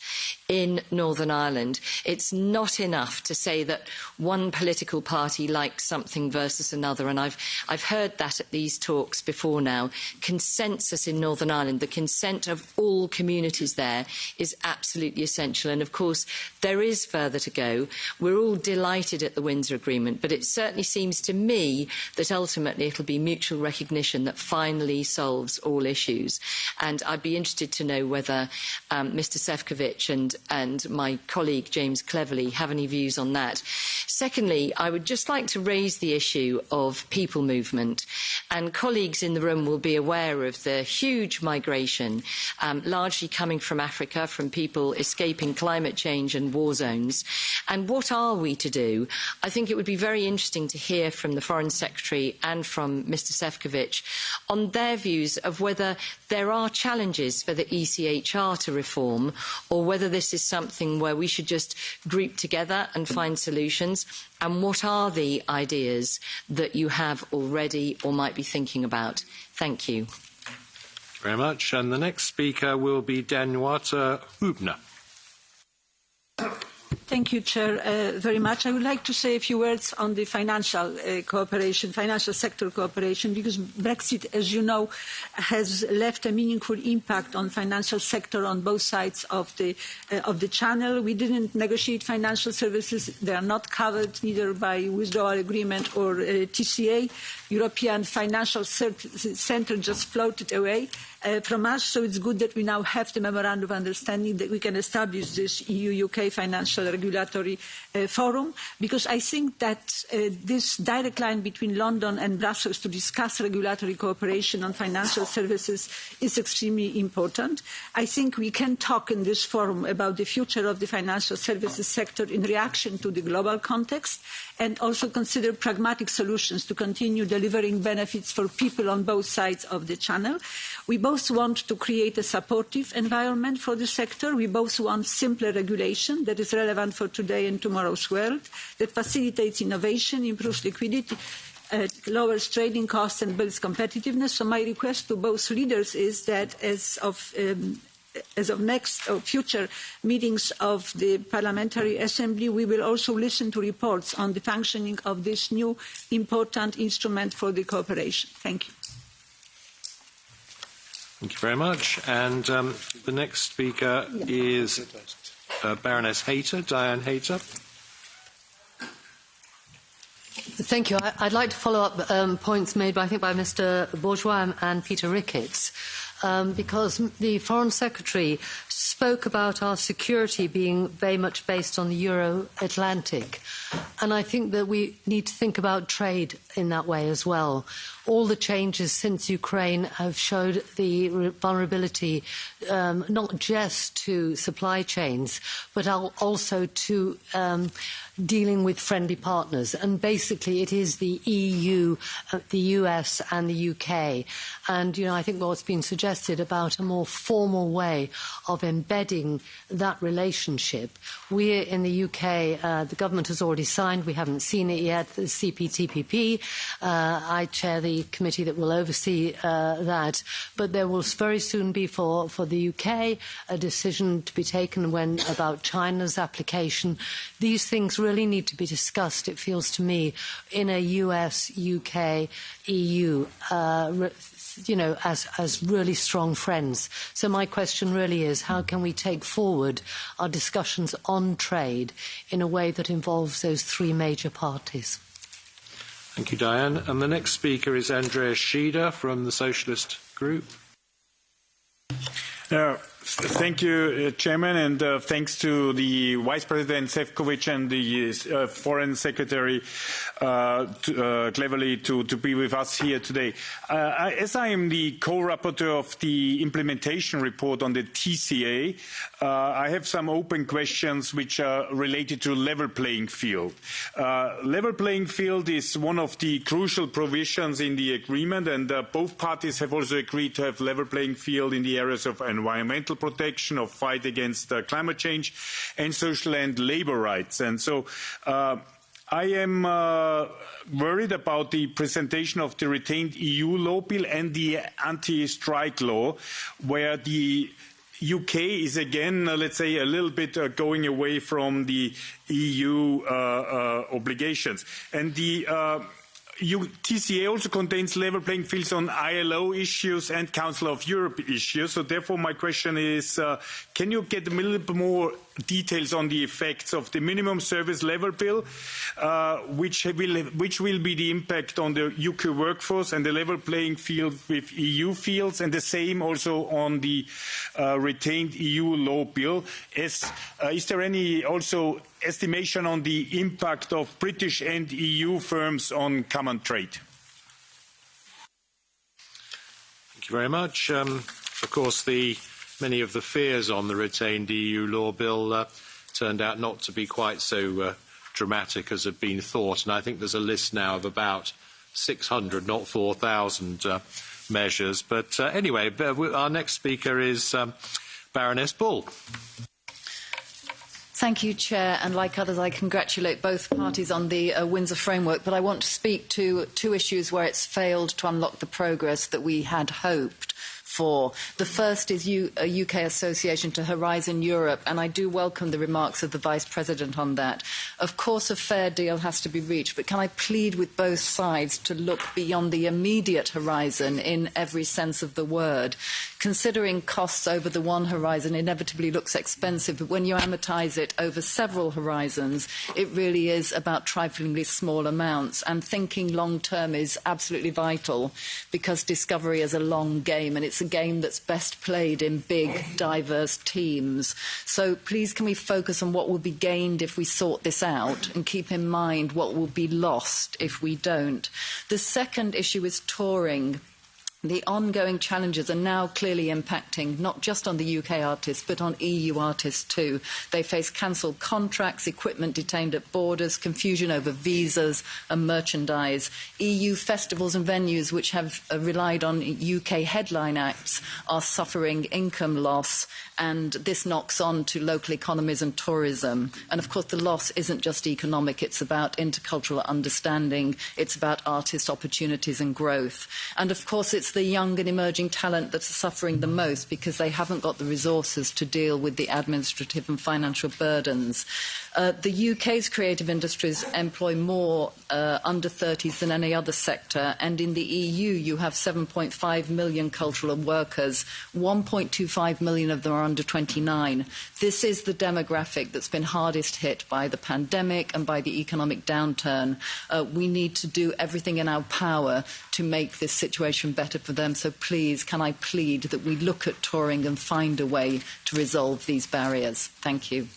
Speaker 13: in Northern Ireland. It's not enough to say that one political party likes something versus another, and I've heard that at these talks before now. Consensus in Northern Ireland, the consent of all communities there, is absolutely essential. And of course, there is further to go. We're all delighted at the Windsor Agreement, but it certainly seems to me that ultimately it'll be mutual recognition that finally solves all issues. And I'd be interested to know whether Mr Šefčovič and my colleague James Cleverly have any views on that. Secondly, I would just like to raise the issue of people movement, and colleagues in the room will be aware of the huge migration, largely coming from Africa, from people escaping climate change and war zones. And what are we to do? I think it would be very interesting to hear from the Foreign Secretary and from Mr Šefčovič on their views of whether there are challenges for the ECHR to reform, or whether this is something where we should just group together and find solutions, and what are the ideas that you have already or might be thinking about? Thank you.
Speaker 2: Thank you very much. And the next speaker will be Danuta Hübner.
Speaker 14: Thank you, Chair, very much. I would like to say a few words on the financial cooperation, financial sector cooperation, because Brexit, as you know, has left a meaningful impact on financial sector on both sides of the channel. We didn't negotiate financial services. They are not covered neither by withdrawal agreement or TCA. European Financial Centre just floated away from us, so it's good that we now have the memorandum of understanding that we can establish this EU-UK Financial Regulatory Forum, because I think that this direct line between London and Brussels to discuss regulatory cooperation on financial services is extremely important. I think we can talk in this forum about the future of the financial services sector in reaction to the global context, and also consider pragmatic solutions to continue delivering benefits for people on both sides of the channel. We both want to create a supportive environment for the sector. We both want simpler regulation that is relevant for today and tomorrow's world, that facilitates innovation, improves liquidity, lowers trading costs and builds competitiveness. So my request to both leaders is that as of next or future meetings of the Parliamentary Assembly, we will also listen to reports on the functioning of this new important instrument for the cooperation. Thank you.
Speaker 2: Thank you very much. And the next speaker is Baroness Hayter, Diane Hayter.
Speaker 15: Thank you. I'd like to follow up points made, I think, by Mr. Bourgeois and Peter Ricketts, because the Foreign Secretary spoke about our security being very much based on the Euro-Atlantic. And I think that we need to think about trade in that way as well. All the changes since Ukraine have showed the vulnerability not just to supply chains, but also to dealing with friendly partners. And basically it is the EU, the US and the UK. And, I think what's been suggested about a more formal way of embedding that relationship. We in the UK, the government has already signed, we haven't seen it yet, the CPTPP. I chair the committee that will oversee that, but there will very soon be for the UK a decision to be taken about China's application. These things really need to be discussed, it feels to me, in a US, UK, EU, as really strong friends. So my question really is, how can we take forward our discussions on trade in a way that involves those three major parties?
Speaker 2: Thank you, Diane. And the next speaker is Andreas Schieder from the Socialist Group.
Speaker 16: Thank you, Chairman, and thanks to the Vice President Šefčovič and the Foreign Secretary Cleverly to be with us here today. As I am the co-rapporteur of the implementation report on the TCA, I have some open questions which are related to level playing field. Level playing field is one of the crucial provisions in the agreement, and both parties have also agreed to have level playing field in the areas of environmental protection, of fight against climate change, and social and labour rights. And so I am worried about the presentation of the retained EU law bill and the anti-strike law, where the UK is again, let's say, a little bit going away from the EU obligations. And the TCA also contains level playing fields on ILO issues and Council of Europe issues. So therefore my question is, can you get a little bit more details on the effects of the minimum service level bill, which will be the impact on the UK workforce and the level playing field with EU fields, and the same also on the retained EU law bill. Is there any also estimation on the impact of British and EU firms on common trade?
Speaker 2: Thank you very much. Of course, many of the fears on the retained EU law bill turned out not to be quite so dramatic as had been thought, and I think there's a list now of about 600, not 4,000 measures. But anyway, our next speaker is Baroness Bull.
Speaker 17: Thank you, Chair, and like others, I congratulate both parties on the Windsor framework, but I want to speak to two issues where it's failed to unlock the progress that we had hoped for. The first is a UK association to Horizon Europe, and I do welcome the remarks of the Vice President on that. Of course, a fair deal has to be reached, but can I plead with both sides to look beyond the immediate horizon in every sense of the word? Considering costs over the one horizon inevitably looks expensive, but when you amortise it over several horizons, it really is about triflingly small amounts. And thinking long-term is absolutely vital, because discovery is a long game, and it's a game that's best played in big, diverse teams. So please can we focus on what will be gained if we sort this out, and keep in mind what will be lost if we don't. The second issue is touring. The ongoing challenges are now clearly impacting not just on the UK artists, but on EU artists too. They face cancelled contracts, equipment detained at borders, confusion over visas and merchandise. EU festivals and venues which have relied on UK headline acts are suffering income loss, and this knocks on to local economies and tourism. And of course the loss isn't just economic, it's about intercultural understanding, it's about artist opportunities and growth. And of course it's the young and emerging talent that are suffering the most, because they haven't got the resources to deal with the administrative and financial burdens. The UK's creative industries employ more under 30s than any other sector, and in the EU you have 7.5 million cultural workers, 1.25 million of them are under 29. This is the demographic that's been hardest hit by the pandemic and by the economic downturn. We need to do everything in our power to make this situation better for them, so please can I plead that we look at touring and find a way to resolve these barriers. Thank you.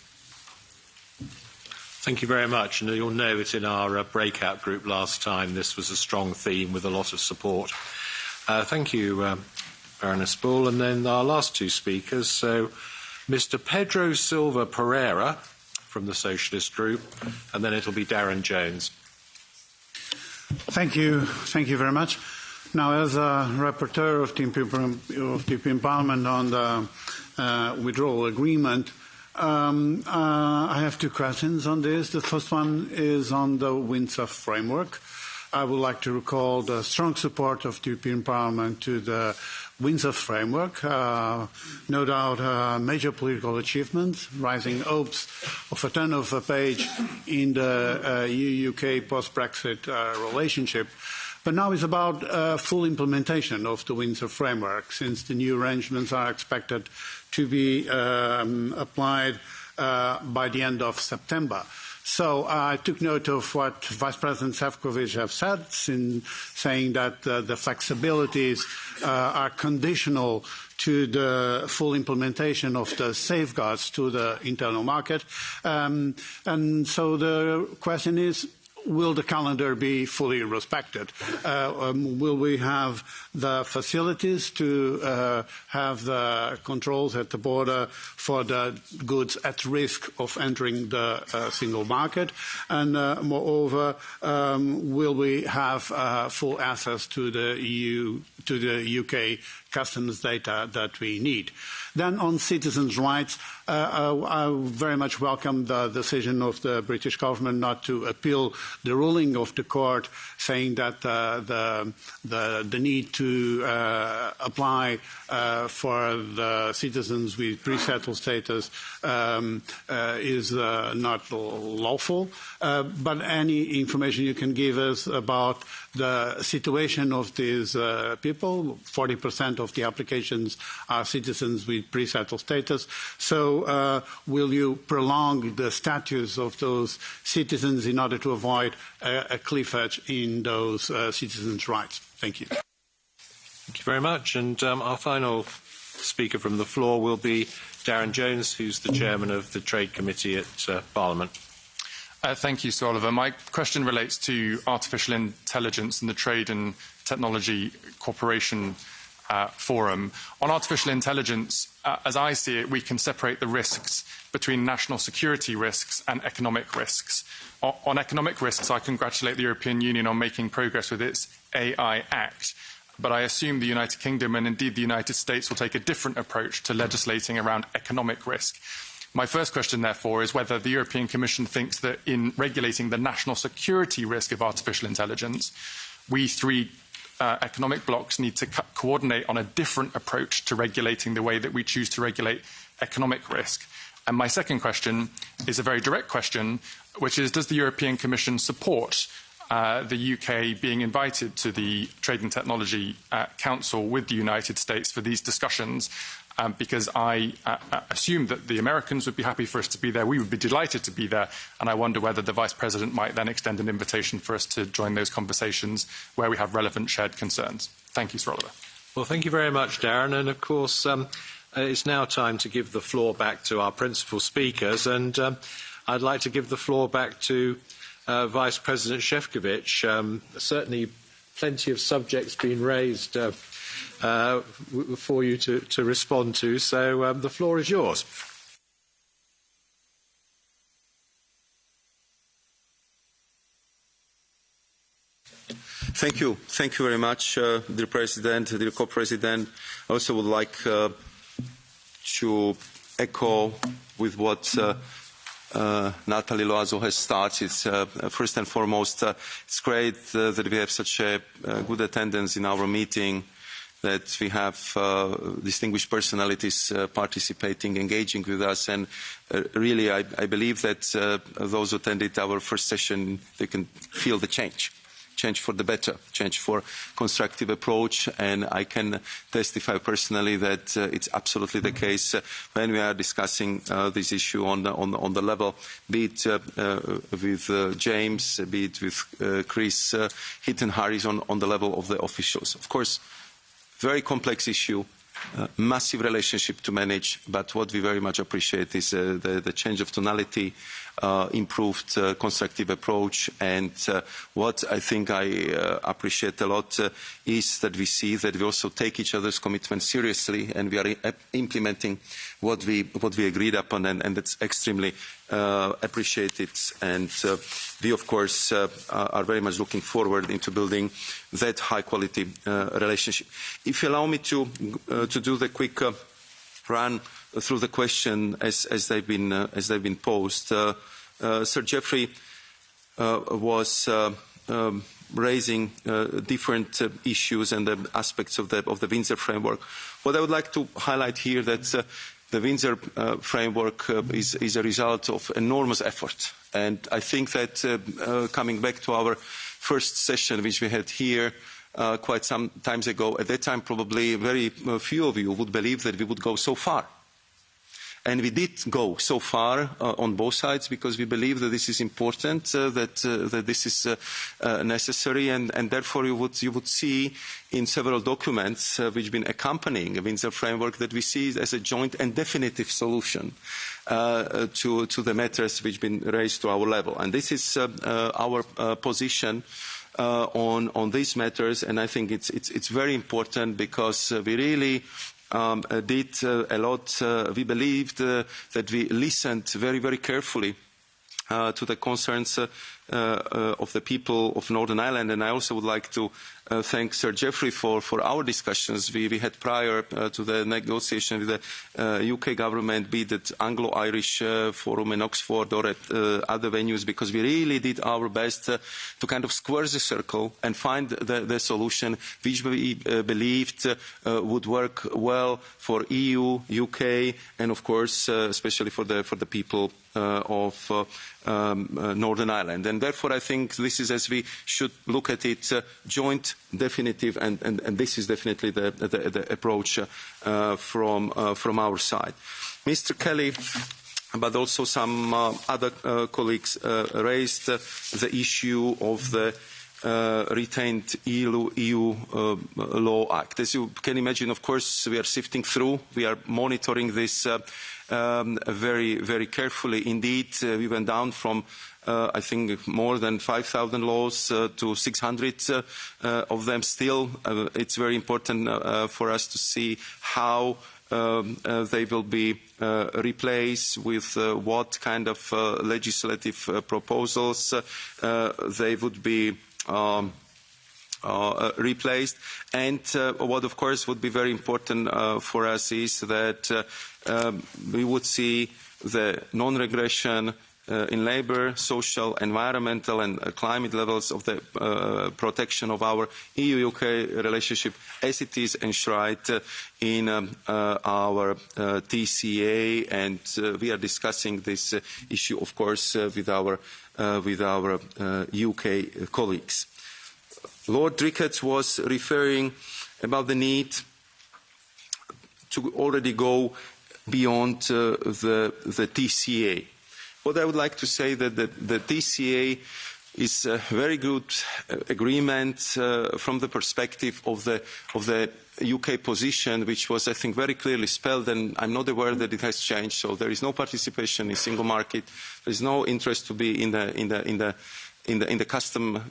Speaker 2: Thank you very much. And you'll know it in our breakout group last time, this was a strong theme with a lot of support. Thank you, Baroness Bull. And then our last two speakers, so Mr. Pedro Silva Pereira from the Socialist Group, and then it'll be Darren Jones.
Speaker 18: Thank you very much. Now, as a rapporteur of the European Parliament on the withdrawal agreement, I have two questions on this. The first one is on the Windsor framework. I would like to recall the strong support of the European Parliament to the Windsor framework. No doubt a major political achievement, rising hopes of a turn of a page in the EU-UK post-Brexit relationship. But now it's about full implementation of the Windsor framework, since the new arrangements are expected to be applied by the end of September. So I took note of what Vice President Šefčovič have said, in saying that the flexibilities are conditional to the full implementation of the safeguards to the internal market. And so the question is, will the calendar be fully respected? Will we have the facilities to have the controls at the border for the goods at risk of entering the single market? And moreover, will we have full access to the UK customs data that we need? Then on citizens' rights, I very much welcome the decision of the British government not to appeal the ruling of the court, saying that the need to apply for the citizens with pre-settled status is not lawful. But any information you can give us about the situation of these people, 40% of the applications are citizens with pre-settled status. So will you prolong the status of those citizens in order to avoid a cliff edge in those citizens' rights? Thank you.
Speaker 2: Thank you very much. And our final speaker from the floor will be Darren Jones, who's the chairman of the Trade Committee at Parliament.
Speaker 19: Thank you, Sir Oliver. My question relates to artificial intelligence and the Trade and Technology Cooperation Forum. On artificial intelligence, as I see it, we can separate the risks between national security risks and economic risks. On economic risks, I congratulate the European Union on making progress with its AI Act. But I assume the United Kingdom and indeed the United States will take a different approach to legislating around economic risk. My first question, therefore, is whether the European Commission thinks that in regulating the national security risk of artificial intelligence, we three economic blocs need to coordinate on a different approach to regulating the way that we choose to regulate economic risk. And my second question is a very direct question, which is, does the European Commission support the UK being invited to the Trade and Technology Council with the United States for these discussions? Because I assume that the Americans would be happy for us to be there. We would be delighted to be there. And I wonder whether the Vice President might then extend an invitation for us to join those conversations where we have relevant shared concerns. Thank you, Sir Oliver.
Speaker 2: Well, thank you very much, Darren. And, of course, it's now time to give the floor back to our principal speakers. And I'd like to give the floor back to Vice President Šefčovič. Certainly plenty of subjects being raised for you to respond to. So the floor is yours.
Speaker 4: Thank you. Thank you very much, dear President, dear Co-President. I also would like to echo with what Natalie Loiseau has started. First and foremost, it's great that we have such a good attendance in our meeting, that we have distinguished personalities participating, engaging with us, and really I believe that those who attended our first session, they can feel the change for the better, change for constructive approach, and I can testify personally that it's absolutely the case when we are discussing this issue on the level, be it with James, be it with Chris, Heaton Harris on the level of the officials. Of course, very complex issue, massive relationship to manage, but what we very much appreciate is the change of tonality, improved constructive approach, and what I think I appreciate a lot is that we see that we also take each other's commitment seriously, and we are implementing what we agreed upon, and that's extremely appreciated. And we, of course, are very much looking forward into building that high-quality relationship. If you allow me to do the quick run through the question as they've been posed, Sir Jeffrey was raising different issues and the aspects of the Windsor framework. What I would like to highlight here that the Windsor framework is a result of enormous effort, and I think that coming back to our first session, which we had here quite some time ago, at that time probably very few of you would believe that we would go so far. And we did go so far on both sides because we believe that this is important, that this is necessary, and therefore you would see in several documents which have been accompanying the Windsor framework that we see it as a joint and definitive solution to the matters which have been raised to our level. And this is our position on these matters, and I think it's very important because we really did a lot. We believed that we listened very, very carefully to the concerns of the people of Northern Ireland, and I also would like to thank Sir Jeffrey for our discussions we had prior to the negotiation with the UK government, be it at Anglo-Irish Forum in Oxford or at other venues, because we really did our best to kind of square the circle and find the solution which we believed would work well for EU, UK, and of course especially for the people of Northern Ireland. And therefore, I think this is as we should look at it, joint, definitive, and this is definitely the approach from our side. Mr. Kelly, but also some other colleagues raised the issue of the retained EU Law Act. As you can imagine, of course, we are sifting through, we are monitoring this very, very carefully. Indeed, we went down from I think more than 5,000 laws to 600 of them. Still, it's very important for us to see how they will be replaced, with what kind of legislative proposals they would be replaced. And what, of course, would be very important for us is that we would see the non-regression in labour, social, environmental and climate levels of the protection of our EU-UK relationship as it is enshrined in our TCA, and we are discussing this issue, of course, with our UK colleagues. Lord Ricketts was referring about the need to already go beyond the TCA. What I would like to say that the TCA is a very good agreement from the perspective of the UK position, which was, I think, very clearly spelled, and I'm not aware that it has changed. So there is no participation in single market. There is no interest to be in the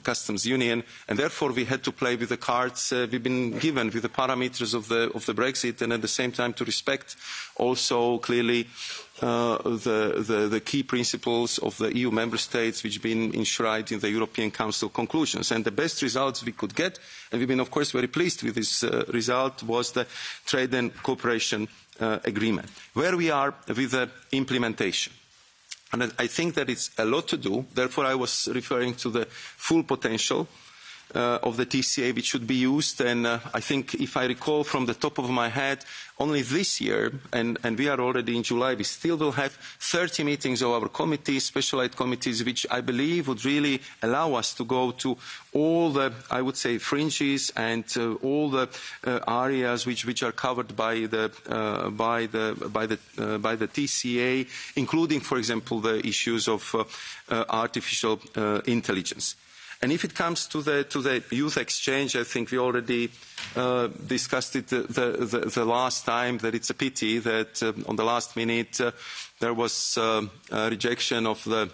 Speaker 4: customs union, and therefore we had to play with the cards we've been given, with the parameters of the Brexit, and at the same time to respect also clearly the key principles of the EU member states, which have been enshrined in the European Council conclusions. And the best results we could get, and we've been of course very pleased with this result, was the trade and cooperation agreement. Where we are with the implementation. And I think that it's a lot to do. Therefore, I was referring to the full potential of the TCA, which should be used. And I think, if I recall from the top of my head, only this year, and we are already in July, we still will have 30 meetings of our committees, specialized committees, which I believe would really allow us to go to all the, I would say, fringes and all the areas which are covered by the TCA, including, for example, the issues of artificial intelligence. And if it comes to the youth exchange, I think we already discussed it the last time, that it's a pity that on the last minute there was a rejection of the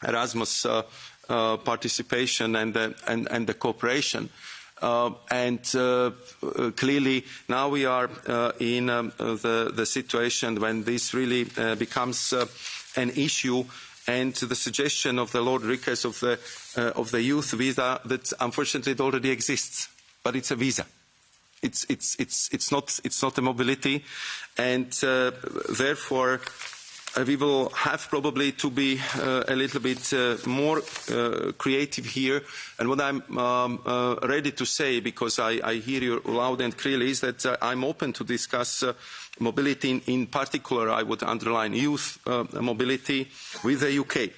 Speaker 4: Erasmus participation and the cooperation. Clearly now we are in the situation when this really becomes an issue. And the suggestion of the Lord Ricketts of the youth visa, that unfortunately it already exists, but it's a visa. It's not a mobility, and therefore we will have probably to be a little bit more creative here. And what I'm ready to say, because I hear you loud and clearly, is that I'm open to discuss mobility. In particular, I would underline youth mobility with the UK.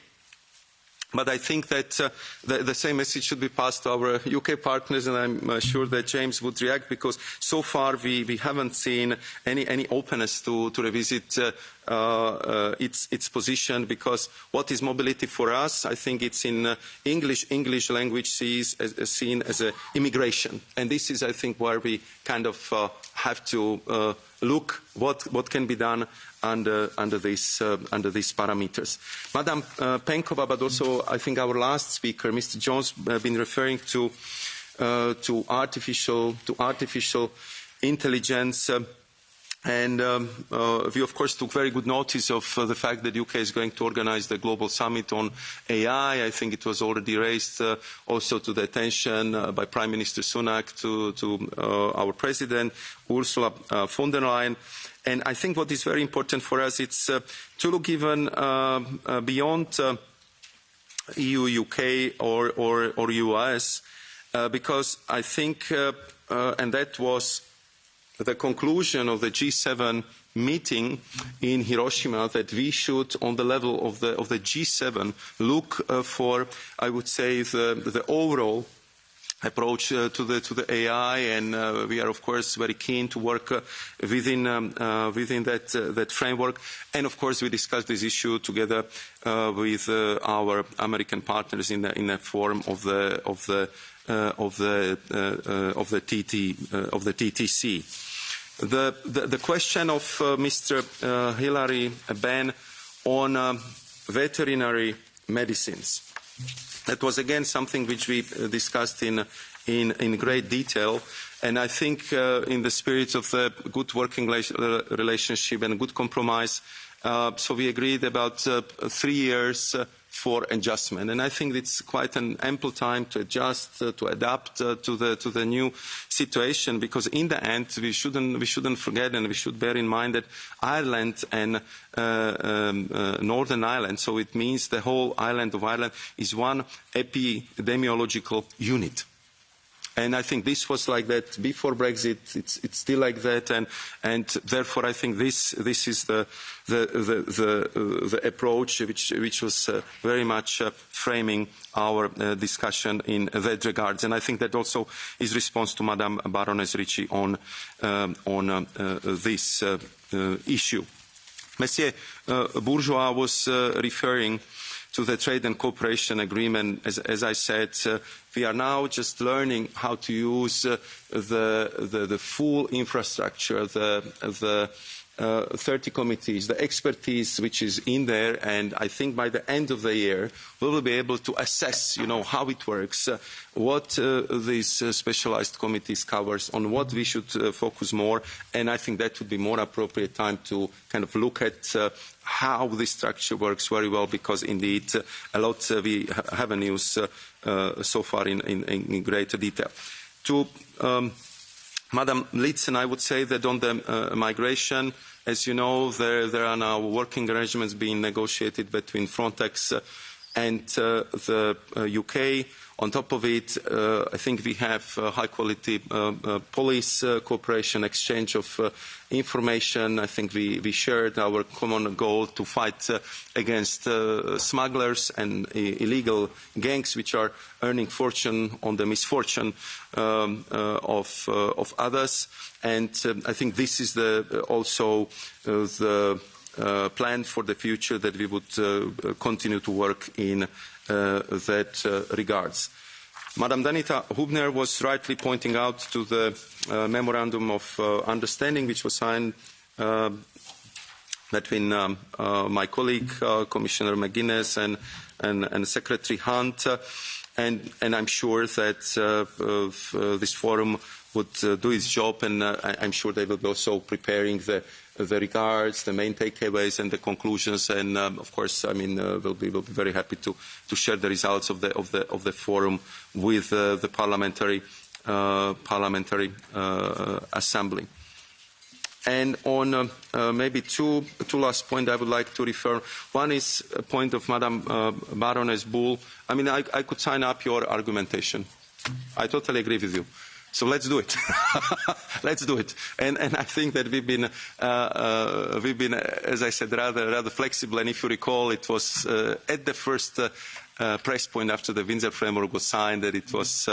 Speaker 4: But I think that the same message should be passed to our UK partners, and I'm sure that James would react, because so far we haven't seen any openness to revisit its position. Because what is mobility for us? I think it's in English language seen as a immigration, and this is, I think, where we kind of have to look what can be done under these parameters. Madam Penkova, but also I think our last speaker, Mr. Jones, have been referring to artificial intelligence. And we, of course, took very good notice of the fact that UK is going to organise the global summit on AI. I think it was already raised also to the attention by Prime Minister Sunak to our President, Ursula von der Leyen. And I think what is very important for us is to look even beyond EU, UK or US, because I think, and that was the conclusion of the G7 meeting in Hiroshima that we should, on the level of the G7, look for, I would say, the overall approach to the AI, and we are of course very keen to work within that framework. And of course we discussed this issue together with our American partners in the form of the TTC. The question of Mr. Hilary Benn on veterinary medicines. That was again something which we discussed in great detail, and I think in the spirit of the good working relationship and good compromise, so we agreed about 3 years for adjustment, and I think it's quite an ample time to adjust, to adapt to the new situation, because in the end we shouldn't forget, and we should bear in mind that Ireland and Northern Ireland, so it means the whole island of Ireland, is one epidemiological unit. And I think this was like that before Brexit. It's still like that, and therefore I think this is the approach which was very much framing our discussion in that regard. And I think that also is response to Madame Baroness Ritchie on this issue. Monsieur Bourgeois was referring to the trade and cooperation agreement. As I said, we are now just learning how to use the full infrastructure, the 30 committees, the expertise which is in there, and I think by the end of the year we will be able to assess, how it works, what these specialized committees covers, on what we should focus more, and I think that would be more appropriate time to kind of look at how this structure works very well, because indeed a lot we haven't used so far in greater detail. To Madam Litzen, I would say that on the migration, as you know, there are now working arrangements being negotiated between Frontex and the UK. On top of it, I think we have high-quality police cooperation, exchange of information. I think we shared our common goal to fight against smugglers and illegal gangs which are earning fortune on the misfortune of others. And I think this is also the plan for the future, that we would continue to work in that regards. Madam Danuta Hübner was rightly pointing out to the memorandum of understanding which was signed between my colleague Commissioner McGuinness and Secretary Hunt, and I'm sure that this forum would do its job, and I'm sure they will be also preparing the regards, the main takeaways and the conclusions, and of course, I mean, we'll be very happy to share the results of the forum with the parliamentary assembly. And on maybe two last points I would like to refer. One is a point of Madam Baroness Bull. I mean, I could sign up your argumentation. I totally agree with you. So let's do it. Let's do it. And I think that we've been, as I said, rather flexible. And if you recall, it was at the first press point after the Windsor Framework was signed that it was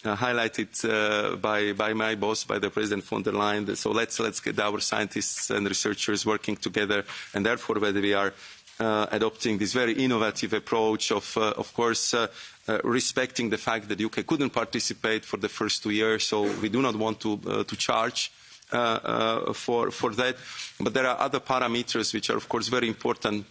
Speaker 4: highlighted by my boss, by the President von der Leyen. So let's get our scientists and researchers working together, and therefore whether we are adopting this very innovative approach of course, respecting the fact that the UK couldn't participate for the first 2 years, so we do not want to charge for that. But there are other parameters which are, of course, very important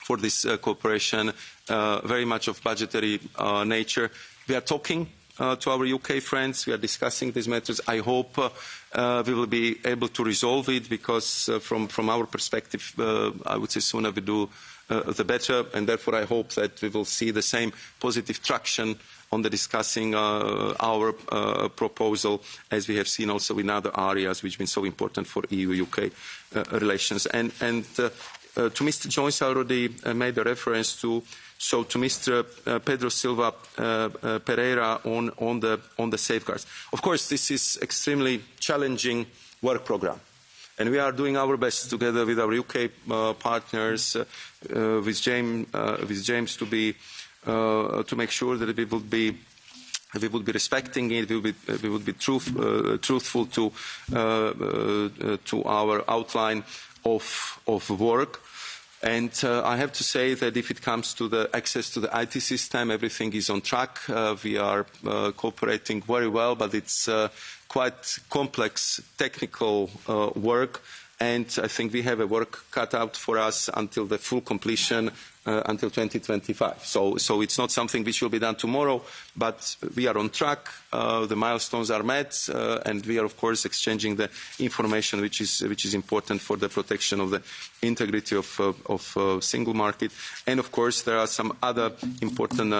Speaker 4: for this cooperation, very much of budgetary nature. We are talking to our UK friends. We are discussing these matters. I hope we will be able to resolve it, because from our perspective, I would say sooner we do the better, and therefore I hope that we will see the same positive traction on the discussing our proposal as we have seen also in other areas which have been so important for EU-UK relations. And to Mr. Jones, I already made a reference to. So to Mr. Pedro Silva Pereira on the safeguards. Of course, this is extremely challenging work programme. And we are doing our best together with our UK partners, with James to make sure that we would be respecting it, we would be truthful to our outline of work. And I have to say that if it comes to the access to the IT system, everything is on track. We are cooperating very well, but it's quite complex technical work. And I think we have a work cut out for us until the full completion until 2025. So it's not something which will be done tomorrow, but we are on track. The milestones are met, and we are, of course, exchanging the information which is important for the protection of the integrity of single market. And, of course, there are some other important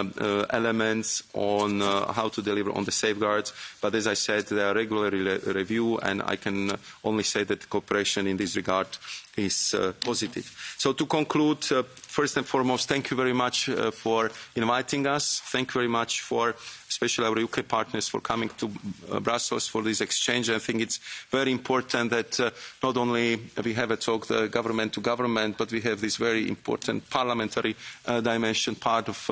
Speaker 4: elements on how to deliver on the safeguards. But, as I said, they are regularly reviewed, and I can only say that cooperation in this regard is positive. So to conclude, first and foremost, thank you very much for inviting us. Thank you very much for, especially our UK partners, for coming to Brussels for this exchange. I think it's very important that not only we have a talk government to government, but we have this very important parliamentary dimension part of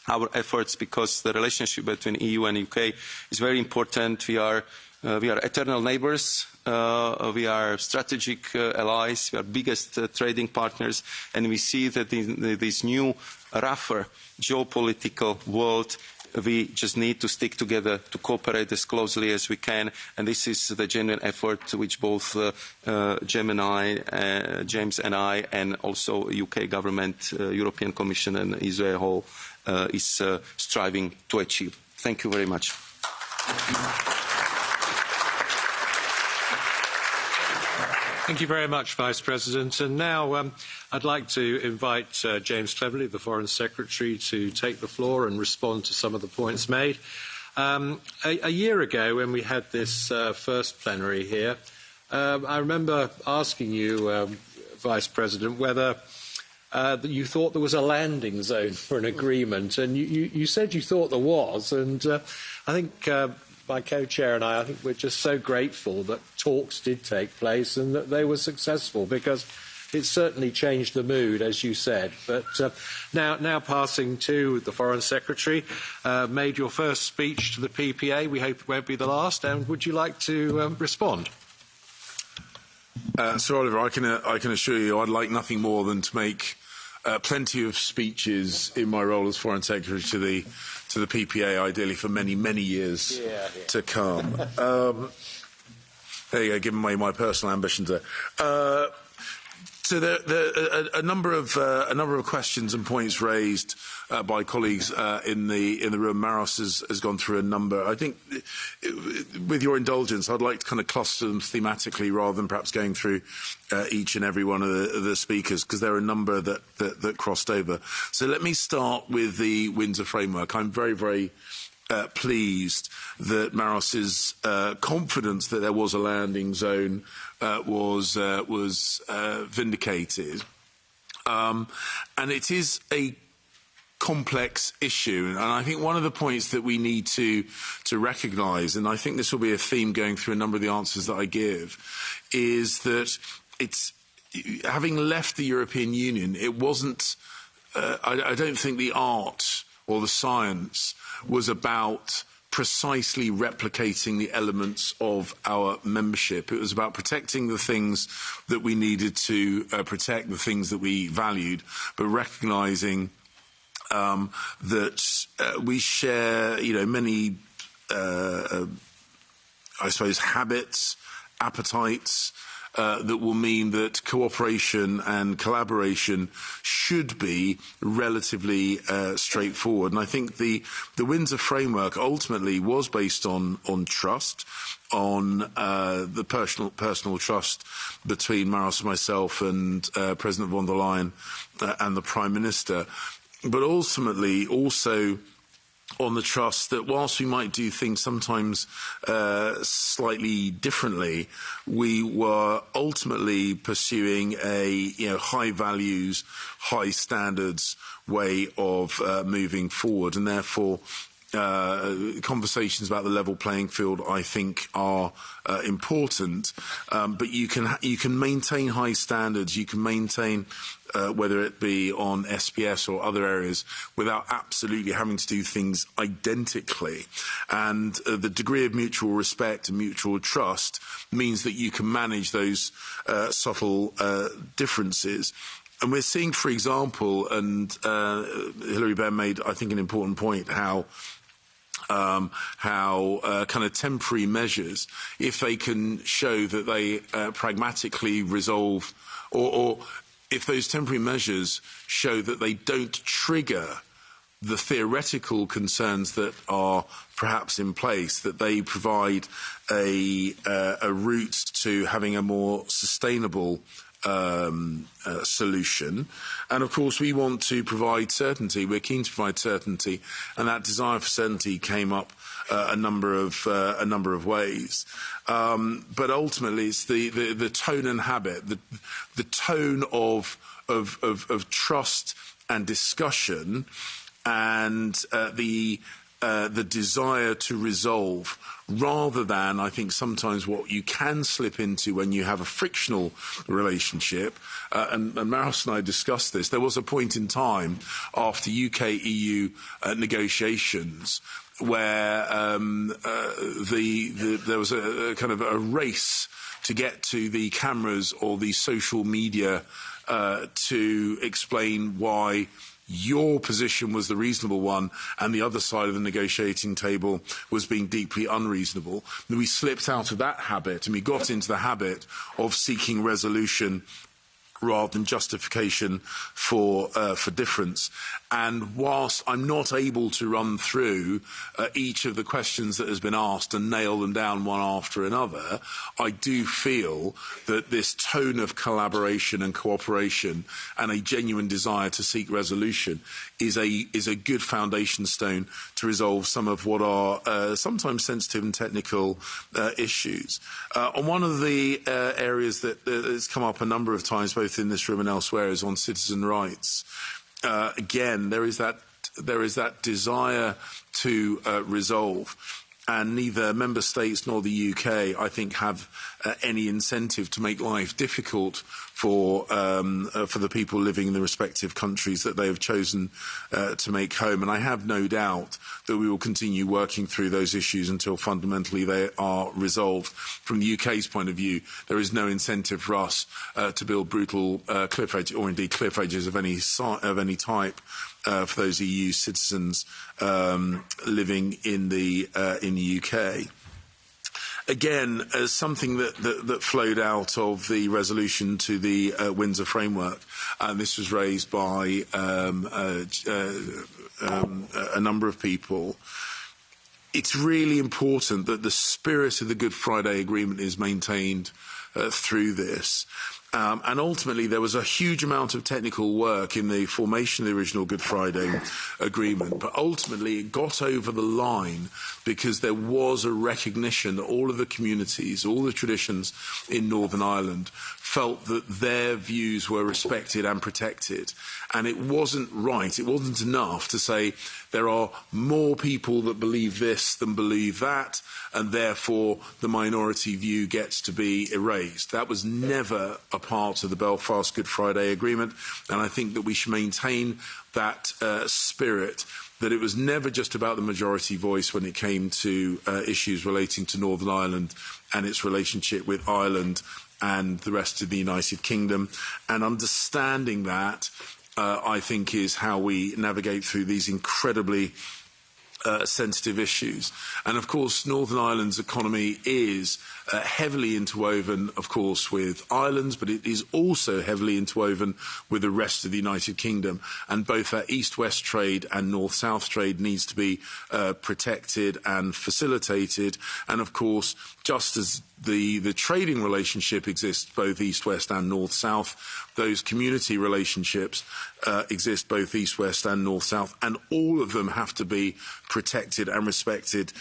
Speaker 4: our efforts, because the relationship between EU and UK is very important. We are eternal neighbours. We are strategic allies. We are biggest trading partners, and we see that in this new, rougher geopolitical world, we just need to stick together to cooperate as closely as we can, and this is the genuine effort which both James and I, and also UK government, European Commission and Israel whole is striving to achieve. Thank you very much.
Speaker 2: Thank you very much, Vice President. And now I'd like to invite James Cleverly, the Foreign Secretary, to take the floor and respond to some of the points made. A year ago, when we had this first plenary here, I remember asking you, Vice President, whether you thought there was a landing zone for an agreement, and you said you thought there was, and I think my co-chair and I think we're just so grateful that talks did take place and that they were successful, because it certainly changed the mood, as you said. But now passing to the Foreign Secretary, made your first speech to the PPA. We hope it won't be the last. And would you like to respond?
Speaker 5: Sir Oliver, I can assure you I'd like nothing more than to make plenty of speeches in my role as Foreign Secretary to the PPA, ideally for many, many years to come. There you go, giving away my personal ambitions there. So a number of questions and points raised by colleagues in the room. Maros has gone through a number. I think, with your indulgence, I'd like to kind of cluster them thematically rather than perhaps going through each and every one of the speakers, because there are a number that crossed over. So let me start with the Windsor framework. I'm very, very pleased that Maros's confidence that there was a landing zone was vindicated. And it is a complex issue, and I think one of the points that we need to recognise, and I think this will be a theme going through a number of the answers that I give, is that it's, having left the European Union, it wasn't, I don't think the art or the science was about precisely replicating the elements of our membership. It was about protecting the things that we needed to protect, the things that we valued, but recognising that we share, many, I suppose, habits, appetites, that will mean that cooperation and collaboration should be relatively straightforward. And I think the Windsor framework ultimately was based on trust, on the personal trust between Maros and myself and President von der Leyen and the Prime Minister, but ultimately also on the trust that whilst we might do things sometimes slightly differently, we were ultimately pursuing a high values, high standards way of moving forward, and therefore conversations about the level playing field, I think, are important. But you can maintain high standards. You can maintain whether it be on SPS or other areas, without absolutely having to do things identically. And the degree of mutual respect and mutual trust means that you can manage those subtle differences. And we're seeing, for example, and Hilary Benn made, I think, an important point, how kind of temporary measures, if they can show that they pragmatically resolve, or if those temporary measures show that they don't trigger the theoretical concerns that are perhaps in place, that they provide a route to having a more sustainable solution. And of course we want to provide certainty. We're keen to provide certainty, and that desire for certainty came up a number of ways. But ultimately it's the tone and habit, the tone of trust and discussion, and the desire to resolve, rather than, I think, sometimes what you can slip into when you have a frictional relationship. And Maris and I discussed this. There was a point in time after UK-EU negotiations where there was a kind of a race to get to the cameras or the social media to explain why your position was the reasonable one and the other side of the negotiating table was being deeply unreasonable. And we slipped out of that habit and we got into the habit of seeking resolution rather than justification for difference. And whilst I'm not able to run through each of the questions that has been asked and nail them down one after another, I do feel that this tone of collaboration and cooperation and a genuine desire to seek resolution is a good foundation stone to resolve some of what are sometimes sensitive and technical issues. On one of the areas that has come up a number of times, both in this room and elsewhere, is on citizen rights. Again, there is that desire to resolve, and neither member states nor the UK, I think, have any incentive to make life difficult for the people living in the respective countries that they have chosen to make home. And I have no doubt that we will continue working through those issues until fundamentally they are resolved. From the UK's point of view, there is no incentive for us to build brutal cliff edges, or indeed cliff edges of any type, for those EU citizens living in the UK. Again, as something that flowed out of the resolution to the Windsor Framework, and this was raised by a number of people, it's really important that the spirit of the Good Friday Agreement is maintained through this. And ultimately, there was a huge amount of technical work in the formation of the original Good Friday Agreement, but ultimately it got over the line because there was a recognition that all of the communities, all the traditions in Northern Ireland felt that their views were respected and protected. And it wasn't right, it wasn't enough to say there are more people that believe this than believe that, and therefore the minority view gets to be erased. That was never a part of the Belfast Good Friday Agreement, and I think that we should maintain that spirit, that it was never just about the majority voice when it came to issues relating to Northern Ireland and its relationship with Ireland and the rest of the United Kingdom. And understanding that, I think, is how we navigate through these incredibly sensitive issues. And of course, Northern Ireland's economy is heavily interwoven, of course, with Ireland's, but it is also heavily interwoven with the rest of the United Kingdom. And both that east-west trade and north-south trade needs to be protected and facilitated. And of course, just as the trading relationship exists both east-west and north-south, those community relationships exist both east-west and north-south, and all of them have to be protected and respected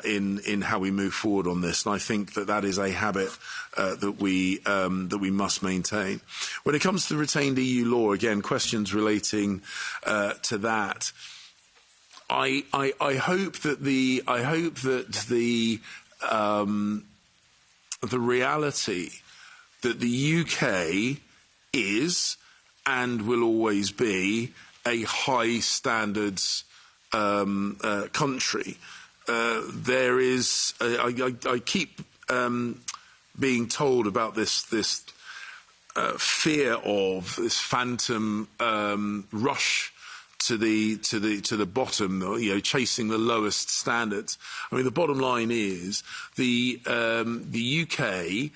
Speaker 5: in how we move forward on this. And I think that is a habit that we must maintain. When it comes to retained EU law, again, questions relating to that. I hope that the reality that the UK is and will always be a high standards country. There is I keep being told about this fear of this phantom rush to the bottom, you know, chasing the lowest standards. I mean, the bottom line is the UK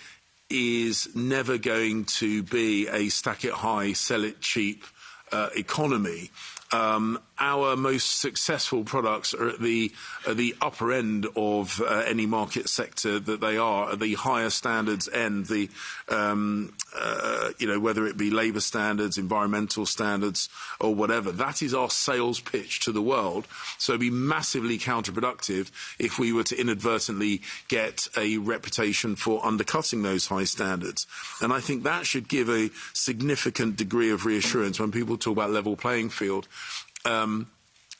Speaker 5: is never going to be a stack it high, sell it cheap economy. Our most successful products are at the upper end of any market sector that they are, at the higher standards end, the whether it be labour standards, environmental standards, or whatever. That is our sales pitch to the world. So it'd be massively counterproductive if we were to inadvertently get a reputation for undercutting those high standards. And I think that should give a significant degree of reassurance when people talk about level playing field.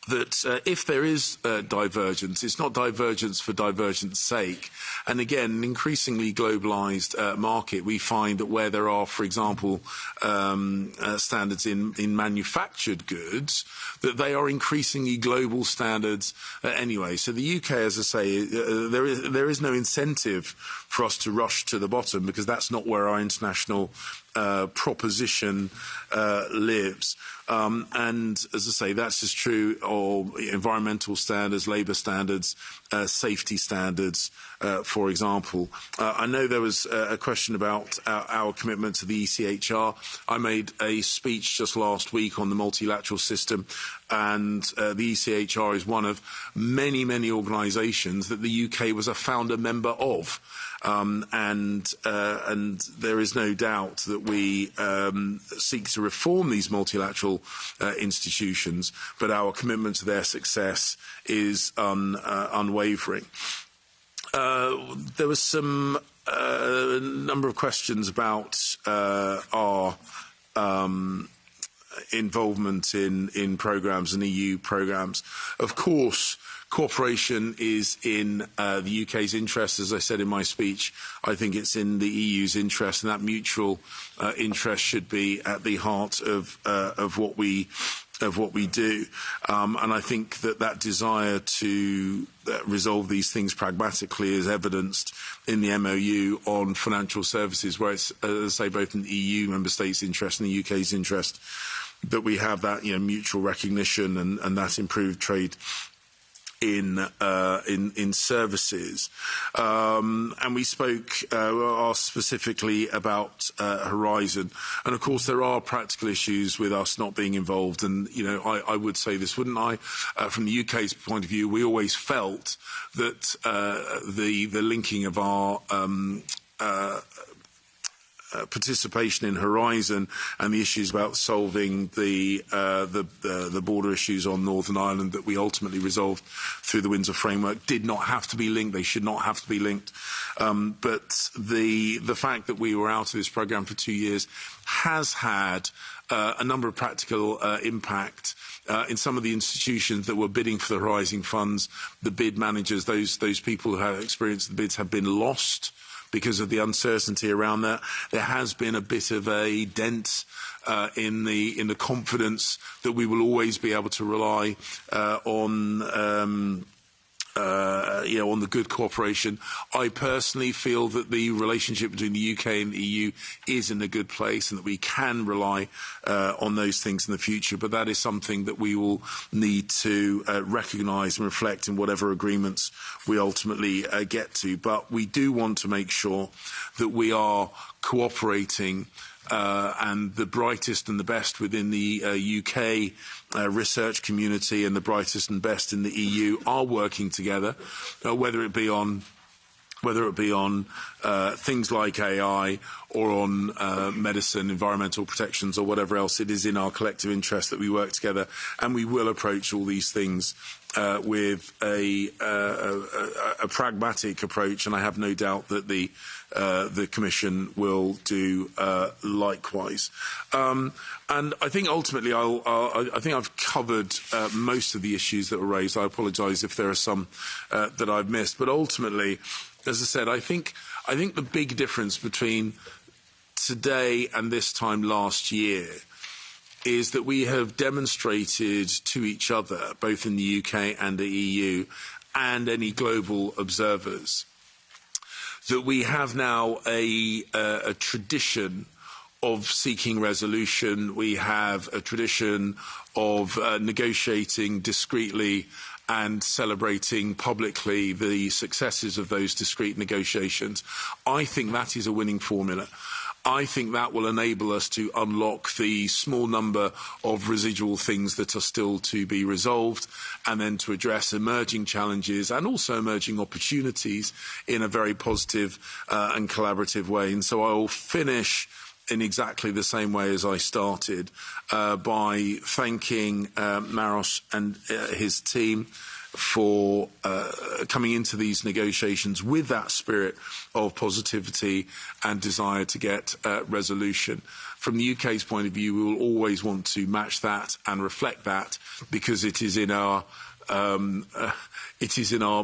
Speaker 5: That if there is divergence, it's not divergence for divergence sake. And again, an increasingly globalised market, we find that where there are, for example, standards in manufactured goods, that they are increasingly global standards anyway. So the UK, as I say, there is no incentive for us to rush to the bottom, because that's not where our international proposition lives. And as I say, that's as true of environmental standards, labour standards, safety standards, for example. I know there was a question about our commitment to the ECHR. I made a speech just last week on the multilateral system, and the ECHR is one of many, many organisations that the UK was a founder member of. And there is no doubt that we seek to reform these multilateral institutions, but our commitment to their success is unwavering. There was some number of questions about our involvement in programmes and EU programmes. Of course, cooperation is in the UK's interest. As I said in my speech, I think it's in the EU's interest, and that mutual interest should be at the heart of what we do. And I think that desire to resolve these things pragmatically is evidenced in the MOU on financial services, where it's, as I say, both in the EU member states' interest and the UK's interest that we have that mutual recognition and that improved trade in services, and we asked specifically about Horizon, and of course there are practical issues with us not being involved. And I would say this, wouldn't I? From the UK's point of view, we always felt that the linking of our participation in Horizon and the issues about solving the border issues on Northern Ireland that we ultimately resolved through the Windsor Framework did not have to be linked. They should not have to be linked. But the fact that we were out of this programme for 2 years has had a number of practical impact. In some of the institutions that were bidding for the Horizon funds, the bid managers, those people who have experienced the bids, have been lost because of the uncertainty around that. There has been a bit of a dent in the confidence that we will always be able to rely on the good cooperation. I personally feel that the relationship between the UK and the EU is in a good place, and that we can rely on those things in the future. But that is something that we will need to recognise and reflect in whatever agreements we ultimately get to. But we do want to make sure that we are cooperating, and the brightest and the best within the UK research community and the brightest and best in the EU are working together, whether it be on whether it be on things like AI or on medicine, environmental protections or whatever else. It is in our collective interest that we work together, and we will approach all these things with a pragmatic approach, and I have no doubt that the Commission will do likewise. And I think ultimately I think I've covered most of the issues that were raised. I apologise if there are some that I've missed, but ultimately, as I said, I think the big difference between today and this time last year is that we have demonstrated to each other, both in the UK and the EU, and any global observers, that we have now a tradition of seeking resolution. We have a tradition of negotiating discreetly and celebrating publicly the successes of those discrete negotiations. I think that is a winning formula. I think that will enable us to unlock the small number of residual things that are still to be resolved, and then to address emerging challenges and also emerging opportunities in a very positive and collaborative way. And so I will finish in exactly the same way as I started, by thanking Maros and his team for coming into these negotiations with that spirit of positivity and desire to get resolution. From the UK's point of view, we will always want to match that and reflect that, because it is in our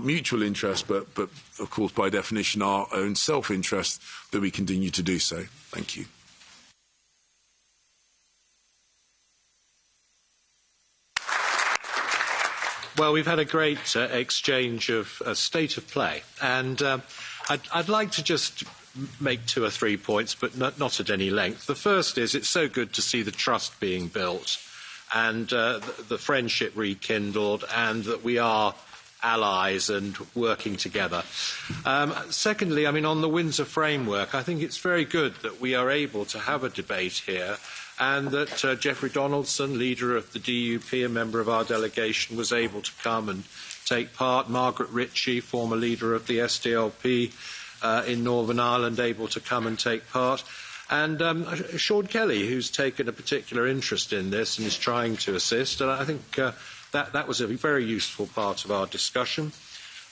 Speaker 5: mutual interest, but of course by definition our own self-interest, that we continue to do so. Thank you.
Speaker 2: Well, we've had a great exchange of state of play, and I'd like to just make 2 or 3 points, but not at any length. The first is it's so good to see the trust being built and the friendship rekindled, and that we are allies and working together. Secondly, I mean, on the Windsor framework, I think it's very good that we are able to have a debate here, and that Geoffrey Donaldson, leader of the DUP, a member of our delegation, was able to come and take part. Margaret Ritchie, former leader of the SDLP in Northern Ireland, able to come and take part. And Sean Kelly, who's taken a particular interest in this and is trying to assist. And I think that was a very useful part of our discussion.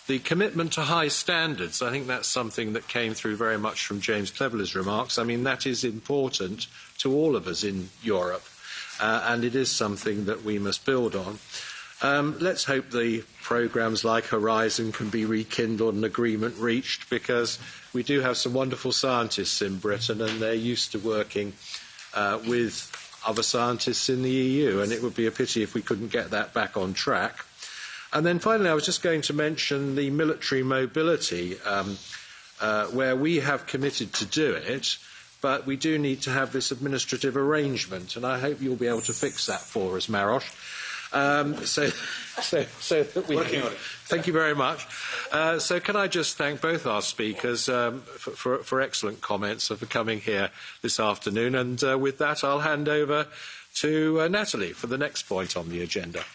Speaker 2: The commitment to high standards, I think that's something that came through very much from James Cleverly's remarks. I mean, that is important to all of us in Europe, and it is something that we must build on. Let's hope the programmes like Horizon can be rekindled and agreement reached, because we do have some wonderful scientists in Britain, and they're used to working with other scientists in the EU, and it would be a pity if we couldn't get that back on track. And then finally, I was just going to mention the military mobility, where we have committed to do it, but we do need to have this administrative arrangement, and I hope you'll be able to fix that for us, Maros. So that we
Speaker 4: working on it.
Speaker 2: Thank you very much. So can I just thank both our speakers for excellent comments and for coming here this afternoon. And with that, I'll hand over to Natalie for the next point on the agenda.